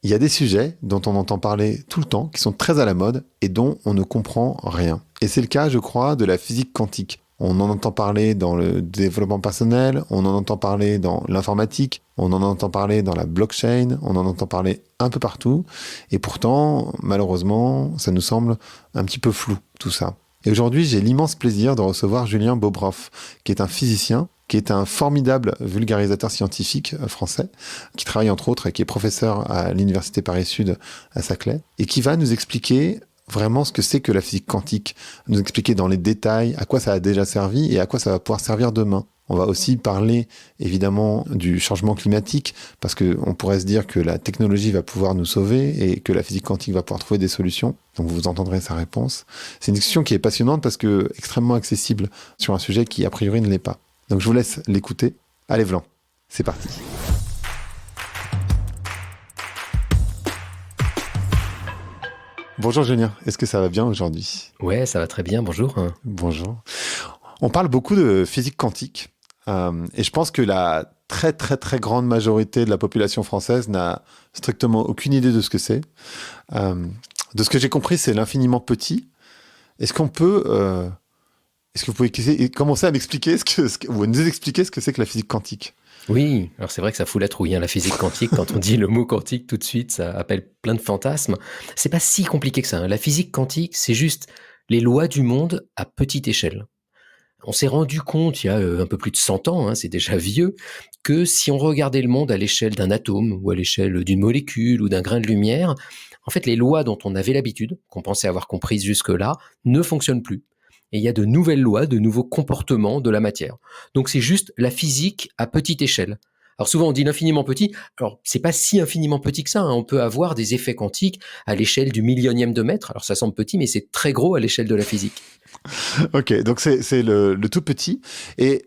Il y a des sujets dont on entend parler tout le temps, qui sont très à la mode et dont on ne comprend rien. Et c'est le cas, je crois, de la physique quantique. On en entend parler dans le développement personnel, on en entend parler dans l'informatique, on en entend parler dans la blockchain, on en entend parler un peu partout. Et pourtant, malheureusement, ça nous semble un petit peu flou, tout ça. Et aujourd'hui, j'ai l'immense plaisir de recevoir Julien Bobroff, qui est un physicien, qui est un formidable vulgarisateur scientifique français, qui travaille entre autres et qui est professeur à l'Université Paris-Sud à Saclay, et qui va nous expliquer vraiment ce que c'est que la physique quantique, nous expliquer dans les détails à quoi ça a déjà servi et à quoi ça va pouvoir servir demain. On va aussi parler évidemment du changement climatique, parce qu'on pourrait se dire que la technologie va pouvoir nous sauver et que la physique quantique va pouvoir trouver des solutions. Donc vous entendrez sa réponse. C'est une discussion qui est passionnante parce que extrêmement accessible sur un sujet qui a priori ne l'est pas. Donc je vous laisse l'écouter. Allez Vlan, c'est parti. Bonjour Julien, est-ce que ça va bien aujourd'hui? Ouais, ça va très bien, bonjour. Bonjour. On parle beaucoup de physique quantique et je pense que la très très très grande majorité de la population française n'a strictement aucune idée de ce que c'est. De ce que j'ai compris, c'est l'infiniment petit. Est-ce qu'on peut... est-ce que vous pouvez commencer à m'expliquer ou à nous expliquer ce que c'est que la physique quantique? Oui, alors c'est vrai que ça fout la trouille, hein, la physique quantique. Quand on dit le mot quantique, tout de suite, ça appelle plein de fantasmes. C'est pas si compliqué que ça, hein. La physique quantique, c'est juste les lois du monde à petite échelle. On s'est rendu compte, il y a un peu plus de 100 ans, hein, c'est déjà vieux, que si on regardait le monde à l'échelle d'un atome ou à l'échelle d'une molécule ou d'un grain de lumière, en fait, les lois dont on avait l'habitude, qu'on pensait avoir comprises jusque-là, ne fonctionnent plus. Et il y a de nouvelles lois, de nouveaux comportements de la matière. Donc c'est juste la physique à petite échelle. Alors souvent on dit l'infiniment petit, alors c'est pas si infiniment petit que ça, hein. On peut avoir des effets quantiques à l'échelle du millionième de mètre, alors ça semble petit mais c'est très gros à l'échelle de la physique. Ok, donc c'est le tout petit. Et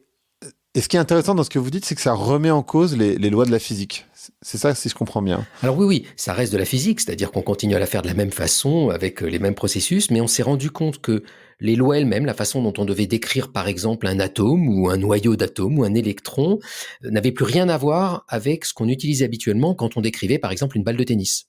ce qui est intéressant dans ce que vous dites, c'est que ça remet en cause les lois de la physique. C'est ça, si je comprends bien. Alors oui, oui, ça reste de la physique, c'est-à-dire qu'on continue à la faire de la même façon, avec les mêmes processus, mais on s'est rendu compte que les lois elles-mêmes, la façon dont on devait décrire par exemple un atome ou un noyau d'atome ou un électron, n'avaient plus rien à voir avec ce qu'on utilisait habituellement quand on décrivait par exemple une balle de tennis.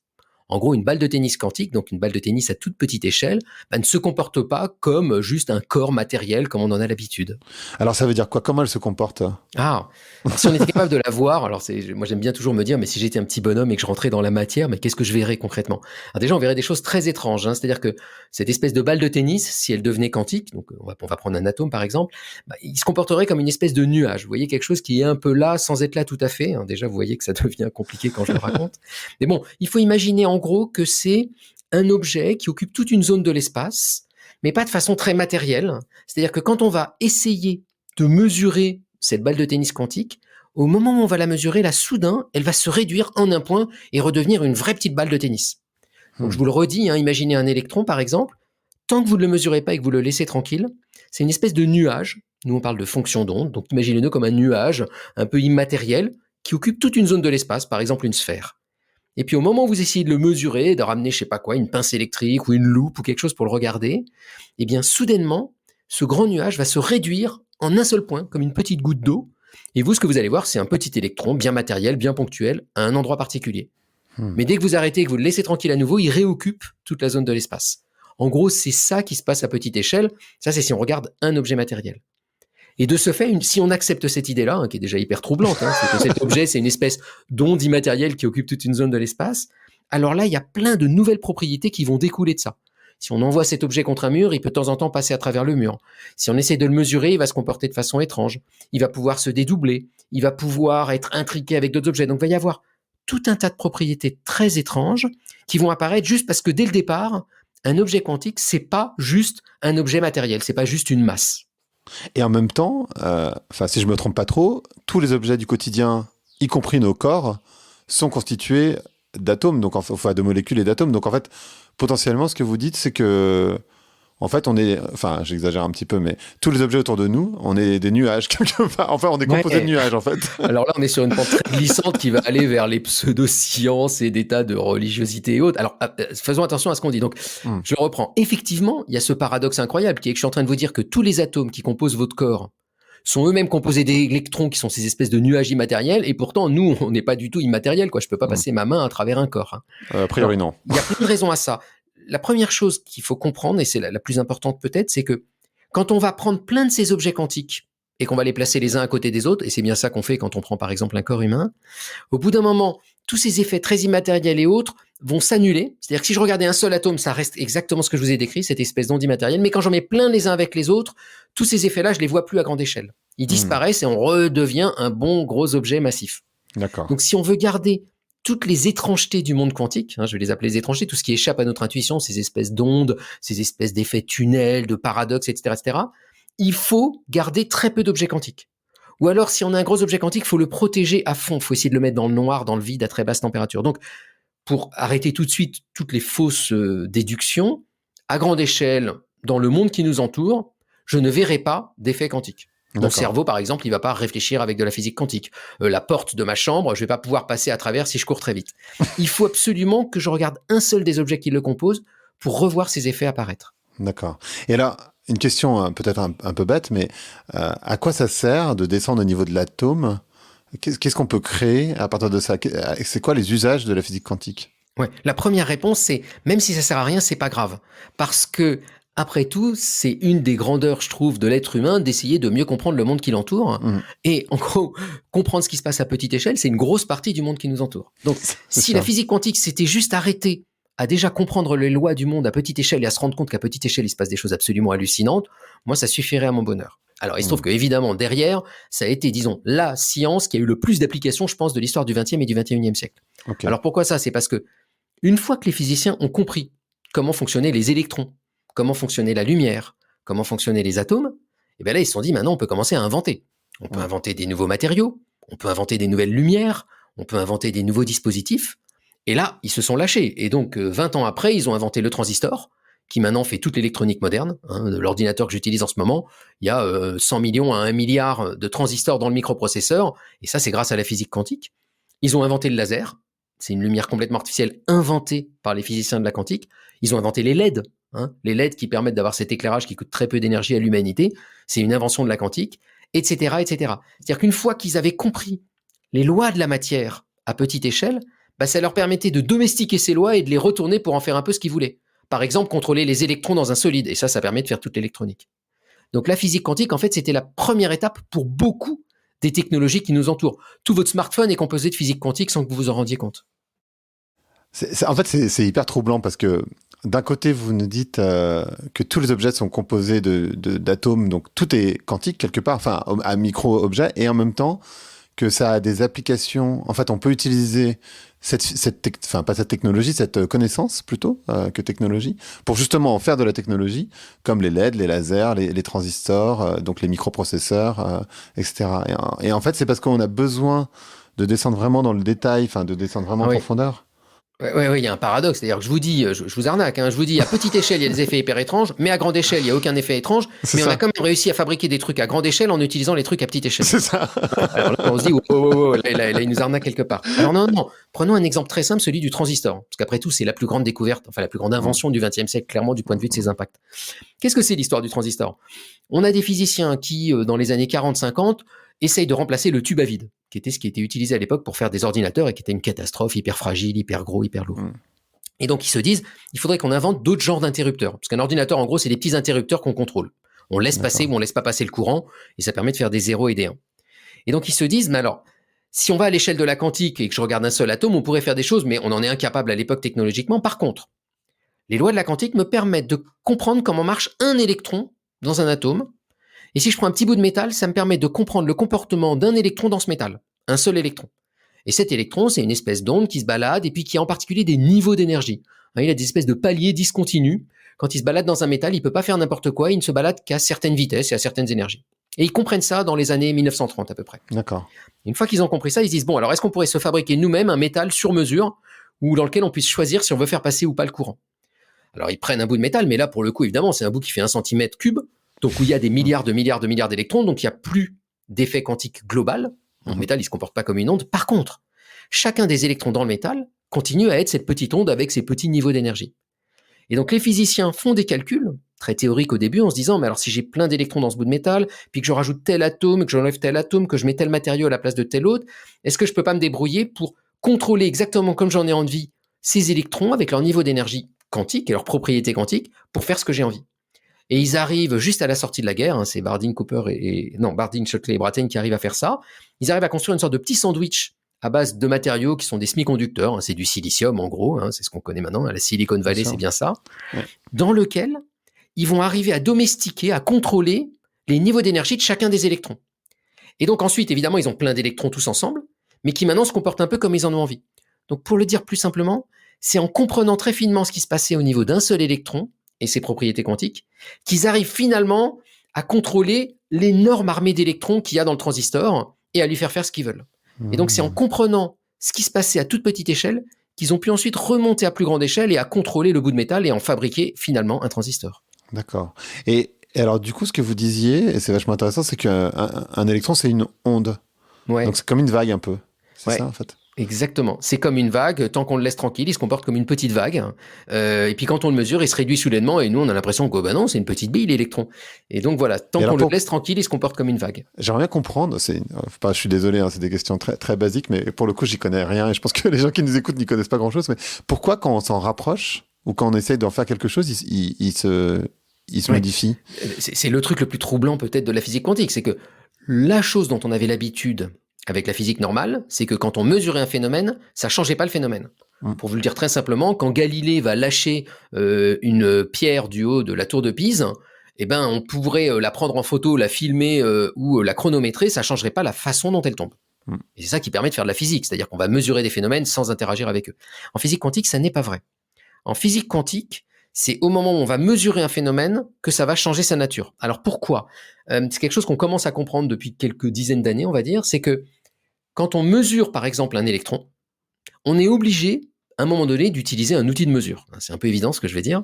En gros, une balle de tennis quantique, donc une balle de tennis à toute petite échelle, ne se comporte pas comme juste un corps matériel comme on en a l'habitude. Alors ça veut dire quoi? Comment elle se comporte? Ah, alors si on était capable de la voir, alors moi j'aime bien toujours me dire, mais si j'étais un petit bonhomme et que je rentrais dans la matière, mais qu'est-ce que je verrais concrètement? Alors déjà, on verrait des choses très étranges, hein, c'est-à-dire que cette espèce de balle de tennis, si elle devenait quantique, donc on va prendre un atome par exemple, il se comporterait comme une espèce de nuage. Vous voyez quelque chose qui est un peu là sans être là tout à fait, hein. Déjà, vous voyez que ça devient compliqué quand je le raconte. Mais bon, il faut imaginer en gros que c'est un objet qui occupe toute une zone de l'espace, mais pas de façon très matérielle. C'est-à-dire que quand on va essayer de mesurer cette balle de tennis quantique, au moment où on va la mesurer, là, soudain, elle va se réduire en un point et redevenir une vraie petite balle de tennis. Donc, je vous le redis, hein, imaginez un électron, par exemple. Tant que vous ne le mesurez pas et que vous le laissez tranquille, c'est une espèce de nuage. Nous, on parle de fonction d'onde. Donc, imaginez-le comme un nuage un peu immatériel qui occupe toute une zone de l'espace, par exemple une sphère. Et puis, au moment où vous essayez de le mesurer, de ramener, je sais pas quoi, une pince électrique ou une loupe ou quelque chose pour le regarder, eh bien, soudainement, ce grand nuage va se réduire en un seul point, comme une petite goutte d'eau. Et vous, ce que vous allez voir, c'est un petit électron bien matériel, bien ponctuel, à un endroit particulier. Hmm. Mais dès que vous arrêtez et que vous le laissez tranquille à nouveau, il réoccupe toute la zone de l'espace. En gros, c'est ça qui se passe à petite échelle. Ça, c'est si on regarde un objet matériel. Et de ce fait, si on accepte cette idée-là, hein, qui est déjà hyper troublante, hein, c'est que cet objet, c'est une espèce d'onde immatérielle qui occupe toute une zone de l'espace, alors là, il y a plein de nouvelles propriétés qui vont découler de ça. Si on envoie cet objet contre un mur, il peut de temps en temps passer à travers le mur. Si on essaie de le mesurer, il va se comporter de façon étrange. Il va pouvoir se dédoubler. Il va pouvoir être intriqué avec d'autres objets. Donc, il va y avoir tout un tas de propriétés très étranges qui vont apparaître juste parce que dès le départ, un objet quantique, c'est pas juste un objet matériel, c'est pas juste une masse. Et en même temps, si je me trompe pas trop, tous les objets du quotidien, y compris nos corps, sont constitués d'atomes, donc enfin de molécules et d'atomes. Donc en fait, potentiellement, ce que vous dites, c'est que, en fait, j'exagère un petit peu, mais tous les objets autour de nous, on est des nuages quelque part. Enfin, on est composé de nuages, en fait. Alors là, on est sur une pente très glissante qui va aller vers les pseudo-sciences et des tas de religiosité et autres. Alors, faisons attention à ce qu'on dit. Donc, je reprends. Effectivement, il y a ce paradoxe incroyable qui est que je suis en train de vous dire que tous les atomes qui composent votre corps sont eux-mêmes composés d'électrons qui sont ces espèces de nuages immatériels, et pourtant, nous, on n'est pas du tout immatériel, quoi. Je peux pas passer ma main à travers un corps. A priori, non. Il y a plein de raisons à ça. La première chose qu'il faut comprendre, et c'est la plus importante peut-être, c'est que quand on va prendre plein de ces objets quantiques et qu'on va les placer les uns à côté des autres, et c'est bien ça qu'on fait quand on prend par exemple un corps humain, au bout d'un moment, tous ces effets très immatériels et autres vont s'annuler. C'est-à-dire que si je regardais un seul atome, ça reste exactement ce que je vous ai décrit, cette espèce d'onde immatérielle, mais quand j'en mets plein les uns avec les autres, tous ces effets-là, je les vois plus à grande échelle. Ils disparaissent et on redevient un bon gros objet massif. D'accord. Donc si on veut garder toutes les étrangetés du monde quantique, je vais les appeler les étrangetés, tout ce qui échappe à notre intuition, ces espèces d'ondes, ces espèces d'effets tunnels, de paradoxes, etc., il faut garder très peu d'objets quantiques. Ou alors, si on a un gros objet quantique, il faut le protéger à fond. Il faut essayer de le mettre dans le noir, dans le vide, à très basse température. Donc, pour arrêter tout de suite toutes les fausses déductions, à grande échelle, dans le monde qui nous entoure, je ne verrai pas d'effets quantiques. Mon cerveau, par exemple, il va pas réfléchir avec de la physique quantique. La porte de ma chambre, je vais pas pouvoir passer à travers si je cours très vite. Il faut absolument que je regarde un seul des objets qui le composent pour revoir ces effets apparaître. D'accord. Et là, une question peut-être un peu bête, mais à quoi ça sert de descendre au niveau de l'atome ? Qu'est-ce qu'on peut créer à partir de ça ? C'est quoi les usages de la physique quantique ? Ouais. La première réponse, c'est même si ça sert à rien, c'est pas grave, parce que après tout, c'est une des grandeurs, je trouve, de l'être humain d'essayer de mieux comprendre le monde qui l'entoure. Et en gros, comprendre ce qui se passe à petite échelle, c'est une grosse partie du monde qui nous entoure. Donc, si la physique quantique s'était juste arrêtée à déjà comprendre les lois du monde à petite échelle et à se rendre compte qu'à petite échelle, il se passe des choses absolument hallucinantes, moi, ça suffirait à mon bonheur. Alors, il se trouve qu'évidemment, derrière, ça a été, disons, la science qui a eu le plus d'applications, je pense, de l'histoire du XXe et du XXIe siècle. Okay. Alors, pourquoi ça ? C'est parce que une fois que les physiciens ont compris comment fonctionnaient les électrons, comment fonctionnait la lumière, comment fonctionnaient les atomes, et bien là, ils se sont dit, maintenant, on peut commencer à inventer. On peut inventer des nouveaux matériaux, on peut inventer des nouvelles lumières, on peut inventer des nouveaux dispositifs. Et là, ils se sont lâchés. Et donc, 20 ans après, ils ont inventé le transistor, qui maintenant fait toute l'électronique moderne. L'ordinateur que j'utilise en ce moment, il y a 100 millions à 1 milliard de transistors dans le microprocesseur. Et ça, c'est grâce à la physique quantique. Ils ont inventé le laser. C'est une lumière complètement artificielle inventée par les physiciens de la quantique. Ils ont inventé les LED. Les LED qui permettent d'avoir cet éclairage qui coûte très peu d'énergie à l'humanité. C'est une invention de la quantique, etc., etc. C'est-à-dire qu'une fois qu'ils avaient compris les lois de la matière à petite échelle, ça leur permettait de domestiquer ces lois et de les retourner pour en faire un peu ce qu'ils voulaient. Par exemple, contrôler les électrons dans un solide. Et ça permet de faire toute l'électronique. Donc la physique quantique, en fait, c'était la première étape pour beaucoup des technologies qui nous entourent. Tout votre smartphone est composé de physique quantique sans que vous vous en rendiez compte. En fait, c'est hyper troublant parce que d'un côté, vous nous dites que tous les objets sont composés d'atomes, donc tout est quantique quelque part, enfin, un micro-objet, et en même temps que ça a des applications. En fait, on peut utiliser pas cette technologie, cette connaissance plutôt que technologie, pour justement en faire de la technologie, comme les LED, les lasers, les transistors, donc les microprocesseurs, etc. Et en fait, c'est parce qu'on a besoin de descendre vraiment dans le détail, enfin, de descendre vraiment en profondeur. Oui, il y a un paradoxe. C'est-à-dire que je vous dis, je vous arnaque, je vous dis, à petite échelle, il y a des effets hyper étranges, mais à grande échelle, il n'y a aucun effet étrange. Mais on a quand même réussi à fabriquer des trucs à grande échelle en utilisant les trucs à petite échelle. C'est ça. Alors là, on se dit, là, il nous arnaque quelque part. Alors non. Prenons un exemple très simple, celui du transistor. Parce qu'après tout, c'est la plus grande découverte, enfin la plus grande invention du XXe siècle, clairement, du point de vue de ses impacts. Qu'est-ce que c'est l'histoire du transistor ? On a des physiciens qui, dans les années 40-50, essayent de remplacer le tube à vide, qui était ce qui était utilisé à l'époque pour faire des ordinateurs et qui était une catastrophe, hyper fragile, hyper gros, hyper lourd. Et donc, ils se disent, il faudrait qu'on invente d'autres genres d'interrupteurs. Parce qu'un ordinateur, en gros, c'est des petits interrupteurs qu'on contrôle. On laisse passer ou on laisse pas passer le courant, et ça permet de faire des 0 et des 1. Et donc, ils se disent, mais alors, si on va à l'échelle de la quantique et que je regarde un seul atome, on pourrait faire des choses, mais on en est incapable à l'époque technologiquement. Par contre, les lois de la quantique me permettent de comprendre comment marche un électron dans un atome. Et si je prends un petit bout de métal, ça me permet de comprendre le comportement d'un électron dans ce métal. Un seul électron. Et cet électron, c'est une espèce d'onde qui se balade et puis qui a en particulier des niveaux d'énergie. Il a des espèces de paliers discontinus. Quand il se balade dans un métal, il peut pas faire n'importe quoi, il ne se balade qu'à certaines vitesses et à certaines énergies. Et ils comprennent ça dans les années 1930 à peu près. D'accord. Une fois qu'ils ont compris ça, ils se disent, bon, alors est-ce qu'on pourrait se fabriquer nous-mêmes un métal sur mesure ou dans lequel on puisse choisir si on veut faire passer ou pas le courant ? Alors ils prennent un bout de métal, mais là pour le coup, évidemment, c'est un bout qui fait 1 centimètre cube, donc où il y a des milliards d'électrons, donc il n'y a plus d'effet quantique global. Le métal, il se comporte pas comme une onde. Par contre, chacun des électrons dans le métal continue à être cette petite onde avec ses petits niveaux d'énergie. Et donc les physiciens font des calculs très théorique au début, en se disant, mais alors si j'ai plein d'électrons dans ce bout de métal, puis que je rajoute tel atome, que j'enlève tel atome, que je mets tel matériau à la place de tel autre, est-ce que je peux pas me débrouiller pour contrôler exactement comme j'en ai envie ces électrons avec leur niveau d'énergie quantique et leurs propriétés quantiques pour faire ce que j'ai envie? Et ils arrivent juste à la sortie de la guerre, hein, c'est Bardeen, Shockley et Brattain qui arrivent à faire ça. Ils arrivent à construire une sorte de petit sandwich à base de matériaux qui sont des semi-conducteurs, hein, c'est du silicium en gros, hein, c'est ce qu'on connaît maintenant, la Silicon Valley, c'est bien ça, Ouais. dans lequel ils vont arriver à domestiquer, à contrôler les niveaux d'énergie de chacun des électrons. Et donc ensuite, évidemment, ils ont plein d'électrons tous ensemble, mais qui maintenant se comportent un peu comme ils en ont envie. Donc pour le dire plus simplement, c'est en comprenant très finement ce qui se passait au niveau d'un seul électron et ses propriétés quantiques, qu'ils arrivent finalement à contrôler l'énorme armée d'électrons qu'il y a dans le transistor et à lui faire faire ce qu'ils veulent. Et donc c'est en comprenant ce qui se passait à toute petite échelle qu'ils ont pu ensuite remonter à plus grande échelle et à contrôler le bout de métal et en fabriquer finalement un transistor. D'accord. Et alors, du coup, ce que vous disiez, et c'est vachement intéressant, c'est qu'un électron, c'est une onde. Ouais. Donc, c'est comme une vague un peu. C'est Ouais. ça, en fait. Exactement. C'est comme une vague. Tant qu'on le laisse tranquille, il se comporte comme une petite vague. Et puis quand on le mesure, il se réduit soudainement. Et nous, on a l'impression que bah non, c'est une petite bille, l'électron. Et donc voilà, tant qu'on le laisse tranquille, il se comporte comme une vague. J'aimerais bien comprendre. Je suis désolé, hein, c'est des questions très, très basiques, mais pour le coup, j'y connais rien. Et je pense que les gens qui nous écoutent n'y connaissent pas grand-chose. Mais pourquoi, quand on s'en rapproche ou quand on essaye d'en faire quelque chose, il se modifie? C'est le truc le plus troublant peut-être de la physique quantique. C'est que la chose dont on avait l'habitude avec la physique normale, c'est que quand on mesurait un phénomène, ça changeait pas le phénomène. Pour vous le dire très simplement, quand Galilée va lâcher une pierre du haut de la tour de Pise, eh ben, on pourrait la prendre en photo, la filmer ou la chronométrer, ça changerait pas la façon dont elle tombe. Et c'est ça qui permet de faire de la physique, c'est-à-dire qu'on va mesurer des phénomènes sans interagir avec eux. En physique quantique, ça n'est pas vrai. En physique quantique, c'est au moment où on va mesurer un phénomène que ça va changer sa nature. Alors pourquoi ? C'est quelque chose qu'on commence à comprendre depuis quelques dizaines d'années, on va dire, c'est que quand on mesure par exemple un électron, on est obligé à un moment donné d'utiliser un outil de mesure. C'est un peu évident ce que je vais dire.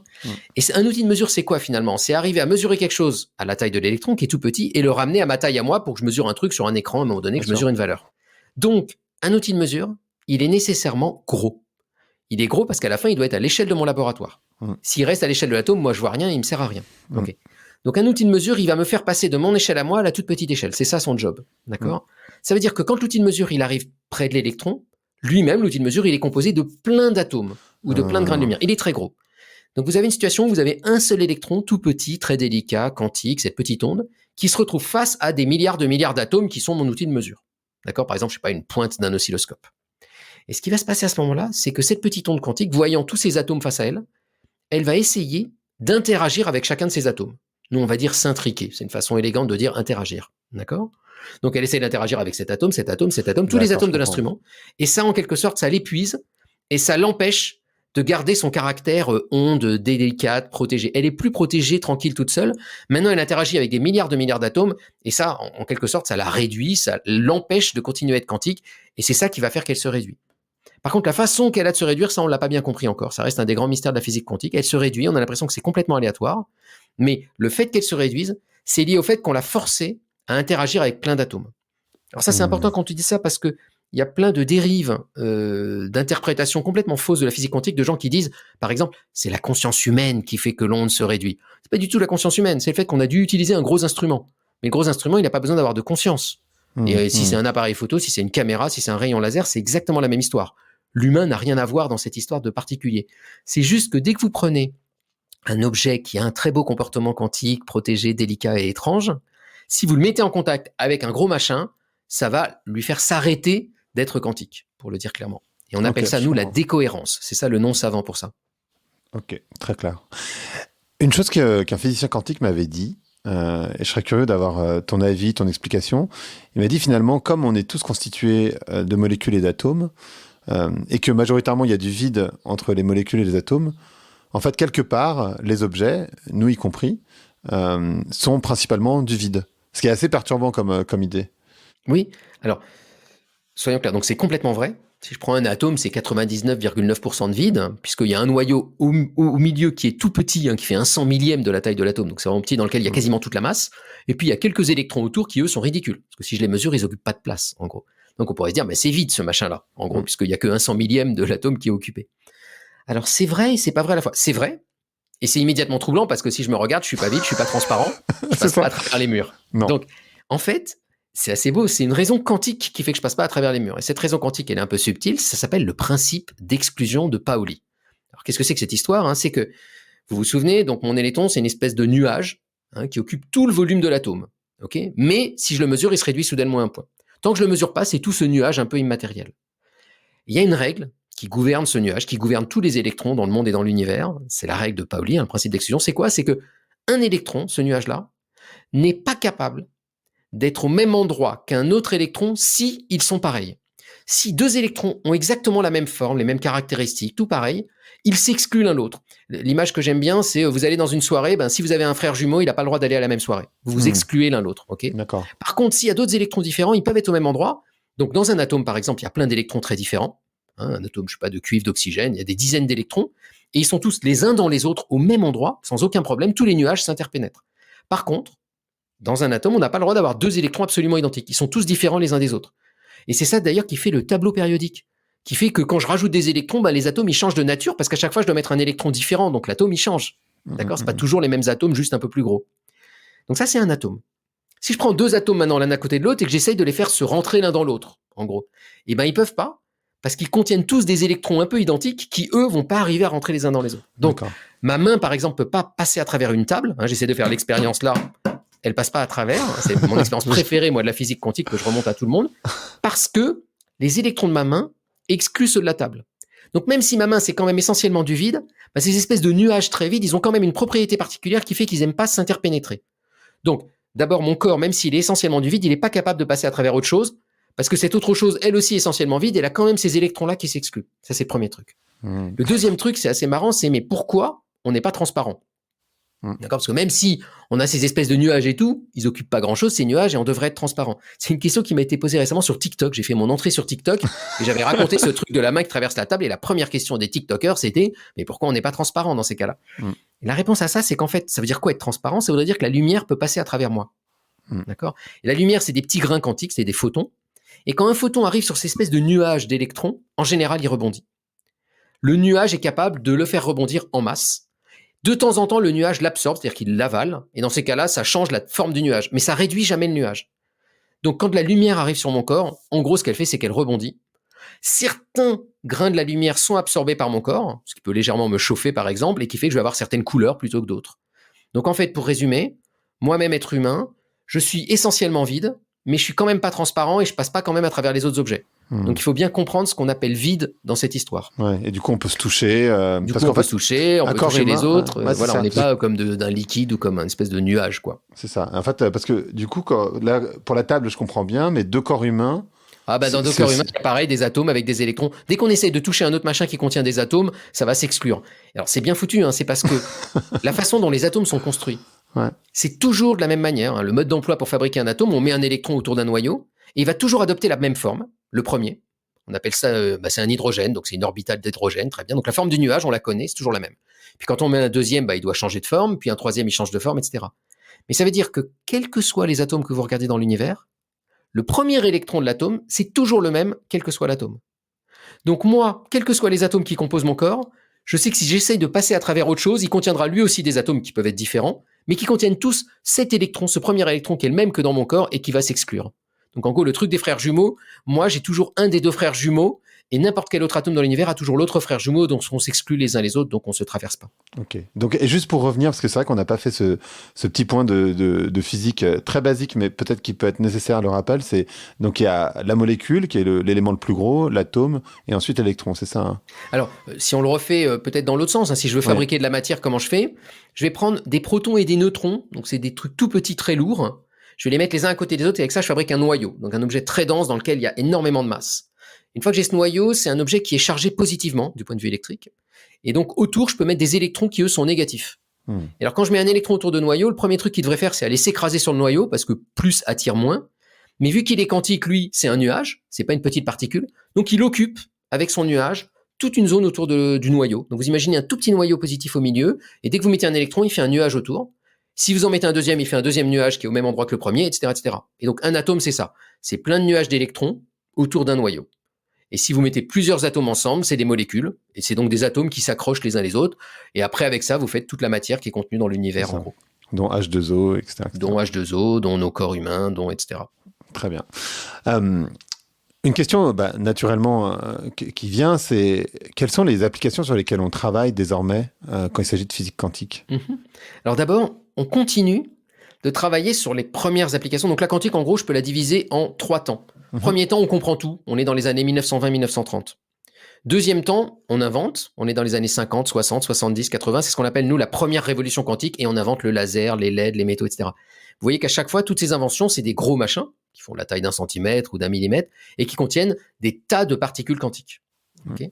Et un outil de mesure, c'est quoi finalement ? C'est arriver à mesurer quelque chose à la taille de l'électron qui est tout petit et le ramener à ma taille à moi pour que je mesure un truc sur un écran à un moment donné, que je mesure une valeur. Donc, un outil de mesure, il est nécessairement gros. Il est gros parce qu'à la fin, il doit être à l'échelle de mon laboratoire. S'il reste à l'échelle de l'atome, moi je vois rien, il me sert à rien. Okay. Donc un outil de mesure, il va me faire passer de mon échelle à moi à la toute petite échelle. C'est ça son job. D'accord ? Ça veut dire que quand l'outil de mesure, il arrive près de l'électron, lui-même, l'outil de mesure, il est composé de plein d'atomes ou de plein de grains de lumière. Il est très gros. Donc vous avez une situation où vous avez un seul électron tout petit, très délicat, quantique, cette petite onde, qui se retrouve face à des milliards de milliards d'atomes qui sont mon outil de mesure. D'accord ? Par exemple, je sais pas, une pointe d'un oscilloscope. Et ce qui va se passer à ce moment-là, c'est que cette petite onde quantique, voyant tous ces atomes face à elle, elle va essayer d'interagir avec chacun de ces atomes. Nous, on va dire s'intriquer. C'est une façon élégante de dire interagir. D'accord ? Donc, elle essaie d'interagir avec cet atome, tous les atomes de l'instrument. Et ça, en quelque sorte, ça l'épuise et ça l'empêche de garder son caractère onde, délicate, protégée. Elle est plus protégée, tranquille, toute seule. Maintenant, elle interagit avec des milliards d'atomes et ça, en quelque sorte, ça la réduit, ça l'empêche de continuer à être quantique et c'est ça qui va faire qu'elle se réduit. Par contre, la façon qu'elle a de se réduire, ça, on ne l'a pas bien compris encore. Ça reste un des grands mystères de la physique quantique. Elle se réduit, on a l'impression que c'est complètement aléatoire. Mais le fait qu'elle se réduise, c'est lié au fait qu'on l'a forcée à interagir avec plein d'atomes. Alors ça, c'est important quand tu dis ça parce qu'il y a plein de dérives d'interprétations complètement fausses de la physique quantique de gens qui disent, par exemple, c'est la conscience humaine qui fait que l'onde se réduit. C'est pas du tout la conscience humaine, c'est le fait qu'on a dû utiliser un gros instrument. Mais le gros instrument, il n'a pas besoin d'avoir de conscience. Et si c'est un appareil photo, si c'est une caméra, si c'est un rayon laser, c'est exactement la même histoire. L'humain n'a rien à voir dans cette histoire de particulier. C'est juste que dès que vous prenez un objet qui a un très beau comportement quantique, protégé, délicat et étrange, si vous le mettez en contact avec un gros machin, ça va lui faire s'arrêter d'être quantique, pour le dire clairement. Et on appelle ça, nous, la décohérence. C'est ça le nom savant pour ça. Ok, très clair. Une chose qu'un physicien quantique m'avait dit, et je serais curieux d'avoir ton avis, ton explication, il m'a dit finalement, comme on est tous constitués de molécules et d'atomes, et que majoritairement il y a du vide entre les molécules et les atomes, en fait, quelque part, les objets, nous y compris, sont principalement du vide. Ce qui est assez perturbant comme idée. Oui, alors, soyons clairs, donc c'est complètement vrai. Si je prends un atome, c'est 99,9% de vide, puisqu'il y a un noyau au milieu qui est tout petit, qui fait un 100 millième de la taille de l'atome, donc c'est vraiment petit, dans lequel il y a quasiment toute la masse, et puis il y a quelques électrons autour qui, eux, sont ridicules, parce que si je les mesure, ils n'occupent pas de place, en gros. Donc on pourrait se dire, mais c'est vide ce machin-là, en gros, puisqu'il n'y a que un 100 millième de l'atome qui est occupé. Alors c'est vrai et c'est pas vrai à la fois. C'est vrai, Et c'est immédiatement troublant parce que si je me regarde, je suis pas vide, je suis pas transparent, je passe pas à travers les murs. Non. Donc, en fait, c'est assez beau. C'est une raison quantique qui fait que je passe pas à travers les murs. Et cette raison quantique, elle est un peu subtile. Ça s'appelle le principe d'exclusion de Pauli. Alors, qu'est-ce que c'est que cette histoire, hein? C'est que, vous vous souvenez, donc mon électron, c'est une espèce de nuage, hein, qui occupe tout le volume de l'atome. Okay, mais si je le mesure, il se réduit soudainement à un point. Tant que je le mesure pas, c'est tout ce nuage un peu immatériel. Il y a une règle qui gouverne ce nuage, qui gouverne tous les électrons dans le monde et dans l'univers. C'est la règle de Pauli, le principe d'exclusion. C'est quoi? C'est que un électron, ce nuage-là, n'est pas capable d'être au même endroit qu'un autre électron si ils sont pareils. Si deux électrons ont exactement la même forme, les mêmes caractéristiques, tout pareil, ils s'excluent l'un l'autre. L'image que j'aime bien, c'est vous allez dans une soirée, si vous avez un frère jumeau, il n'a pas le droit d'aller à la même soirée. Vous vous excluez l'un l'autre. Okay. D'accord. Par contre, s'il y a d'autres électrons différents, ils peuvent être au même endroit. Donc dans un atome, par exemple, il y a plein d'électrons très différents. Un atome, je sais pas, de cuivre, d'oxygène, il y a des dizaines d'électrons, et ils sont tous les uns dans les autres au même endroit, sans aucun problème, tous les nuages s'interpénètrent. Par contre, dans un atome, on n'a pas le droit d'avoir deux électrons absolument identiques. Ils sont tous différents les uns des autres. Et c'est ça d'ailleurs qui fait le tableau périodique, qui fait que quand je rajoute des électrons, les atomes ils changent de nature parce qu'à chaque fois je dois mettre un électron différent, donc l'atome il change. D'accord, c'est pas toujours les mêmes atomes, juste un peu plus gros. Donc ça c'est un atome. Si je prends deux atomes maintenant l'un à côté de l'autre et que j'essaye de les faire se rentrer l'un dans l'autre, en gros, ils peuvent pas parce qu'ils contiennent tous des électrons un peu identiques qui eux vont pas arriver à rentrer les uns dans les autres. Donc ma main par exemple peut pas passer à travers une table. J'essaie de faire l'expérience là. Elle passe pas à travers. C'est mon expérience préférée, moi, de la physique quantique que je remonte à tout le monde, parce que les électrons de ma main excluent ceux de la table. Donc, même si ma main, c'est quand même essentiellement du vide, ces espèces de nuages très vides, ils ont quand même une propriété particulière qui fait qu'ils aiment pas s'interpénétrer. Donc, d'abord, mon corps, même s'il est essentiellement du vide, il est pas capable de passer à travers autre chose, parce que cette autre chose, elle aussi essentiellement vide, elle a quand même ces électrons-là qui s'excluent. Ça, c'est le premier truc. Le deuxième truc, c'est assez marrant, c'est mais pourquoi on n'est pas transparent? D'accord, parce que même si on a ces espèces de nuages et tout, ils occupent pas grand-chose ces nuages et on devrait être transparent. C'est une question qui m'a été posée récemment sur TikTok. J'ai fait mon entrée sur TikTok et j'avais raconté ce truc de la main qui traverse la table et la première question des TikTokers c'était mais pourquoi on n'est pas transparent dans ces cas-là? Et la réponse à ça c'est qu'en fait ça veut dire quoi être transparent? Ça voudrait dire que la lumière peut passer à travers moi. D'accord? Et la lumière c'est des petits grains quantiques, c'est des photons. Et quand un photon arrive sur cette espèce de nuage d'électrons, en général il rebondit. Le nuage est capable de le faire rebondir en masse. De temps en temps, le nuage l'absorbe, c'est-à-dire qu'il l'avale, et dans ces cas-là, ça change la forme du nuage, mais ça réduit jamais le nuage. Donc, quand de la lumière arrive sur mon corps, en gros, ce qu'elle fait, c'est qu'elle rebondit. Certains grains de la lumière sont absorbés par mon corps, ce qui peut légèrement me chauffer, par exemple, et qui fait que je vais avoir certaines couleurs plutôt que d'autres. Donc, en fait, pour résumer, moi-même être humain, je suis essentiellement vide, mais je suis quand même pas transparent et je passe pas quand même à travers les autres objets. Donc il faut bien comprendre ce qu'on appelle vide dans cette histoire. Ouais, et du coup on peut se toucher. Du coup on peut se toucher, on peut toucher les autres. Ouais, voilà, on n'est pas comme d'un liquide ou comme une espèce de nuage, quoi. C'est ça. En fait, parce que du coup, là, pour la table, je comprends bien, mais deux corps humains. Dans deux corps humains, il y a pareil des atomes avec des électrons. Dès qu'on essaye de toucher un autre machin qui contient des atomes, ça va s'exclure. Alors c'est bien foutu, c'est parce que la façon dont les atomes sont construits, c'est toujours de la même manière. Le mode d'emploi pour fabriquer un atome, on met un électron autour d'un noyau et il va toujours adopter la même forme. Le premier, on appelle ça, c'est un hydrogène, donc c'est une orbitale d'hydrogène, très bien. Donc la forme du nuage, on la connaît, c'est toujours la même. Puis quand on met un deuxième, il doit changer de forme, puis un troisième, il change de forme, etc. Mais ça veut dire que quels que soient les atomes que vous regardez dans l'univers, le premier électron de l'atome, c'est toujours le même, quel que soit l'atome. Donc moi, quels que soient les atomes qui composent mon corps, je sais que si j'essaye de passer à travers autre chose, il contiendra lui aussi des atomes qui peuvent être différents, mais qui contiennent tous cet électron, ce premier électron qui est le même que dans mon corps et qui va s'exclure. Donc en gros, le truc des frères jumeaux, moi j'ai toujours un des deux frères jumeaux et n'importe quel autre atome dans l'univers a toujours l'autre frère jumeau, donc on s'exclut les uns les autres, donc on se traverse pas. Ok. Donc et juste pour revenir, parce que c'est vrai qu'on n'a pas fait ce petit point de physique très basique, mais peut-être qui peut être nécessaire le rappel, c'est donc il y a la molécule qui est l'élément le plus gros, l'atome, et ensuite l'électron, c'est ça Alors si on le refait peut-être dans l'autre sens, si je veux fabriquer de la matière, comment je fais? Je vais prendre des protons et des neutrons, donc c'est des trucs tout petits, très lourds. Je vais les mettre les uns à côté des autres et avec ça, je fabrique un noyau, donc un objet très dense dans lequel il y a énormément de masse. Une fois que j'ai ce noyau, c'est un objet qui est chargé positivement du point de vue électrique. Et donc, autour, je peux mettre des électrons qui, eux, sont négatifs. Et alors, quand je mets un électron autour de noyau, le premier truc qu'il devrait faire, c'est aller s'écraser sur le noyau parce que plus attire moins. Mais vu qu'il est quantique, lui, c'est un nuage, c'est pas une petite particule. Donc, il occupe, avec son nuage, toute une zone autour du noyau. Donc, vous imaginez un tout petit noyau positif au milieu. Et dès que vous mettez un électron, il fait un nuage autour. Si vous en mettez un deuxième, il fait un deuxième nuage qui est au même endroit que le premier, etc., etc. Et donc, un atome, c'est ça. C'est plein de nuages d'électrons autour d'un noyau. Et si vous mettez plusieurs atomes ensemble, c'est des molécules. Et c'est donc des atomes qui s'accrochent les uns les autres. Et après, avec ça, vous faites toute la matière qui est contenue dans l'univers, en gros. Dont H2O, etc. Dont H2O, dont nos corps humains, dont etc. Très bien. Une question naturellement qui vient, c'est quelles sont les applications sur lesquelles on travaille désormais quand il s'agit de physique quantique? Alors d'abord, on continue de travailler sur les premières applications. Donc la quantique, en gros, je peux la diviser en 3 temps. Premier temps, on comprend tout. On est dans les années 1920-1930. Deuxième temps, on invente. On est dans les années 50, 60, 70, 80. C'est ce qu'on appelle, nous, la première révolution quantique. Et on invente le laser, les LED, les métaux, etc. Vous voyez qu'à chaque fois, toutes ces inventions, c'est des gros machins qui font la taille d'1 centimètre ou d'1 millimètre et qui contiennent des tas de particules quantiques. Okay.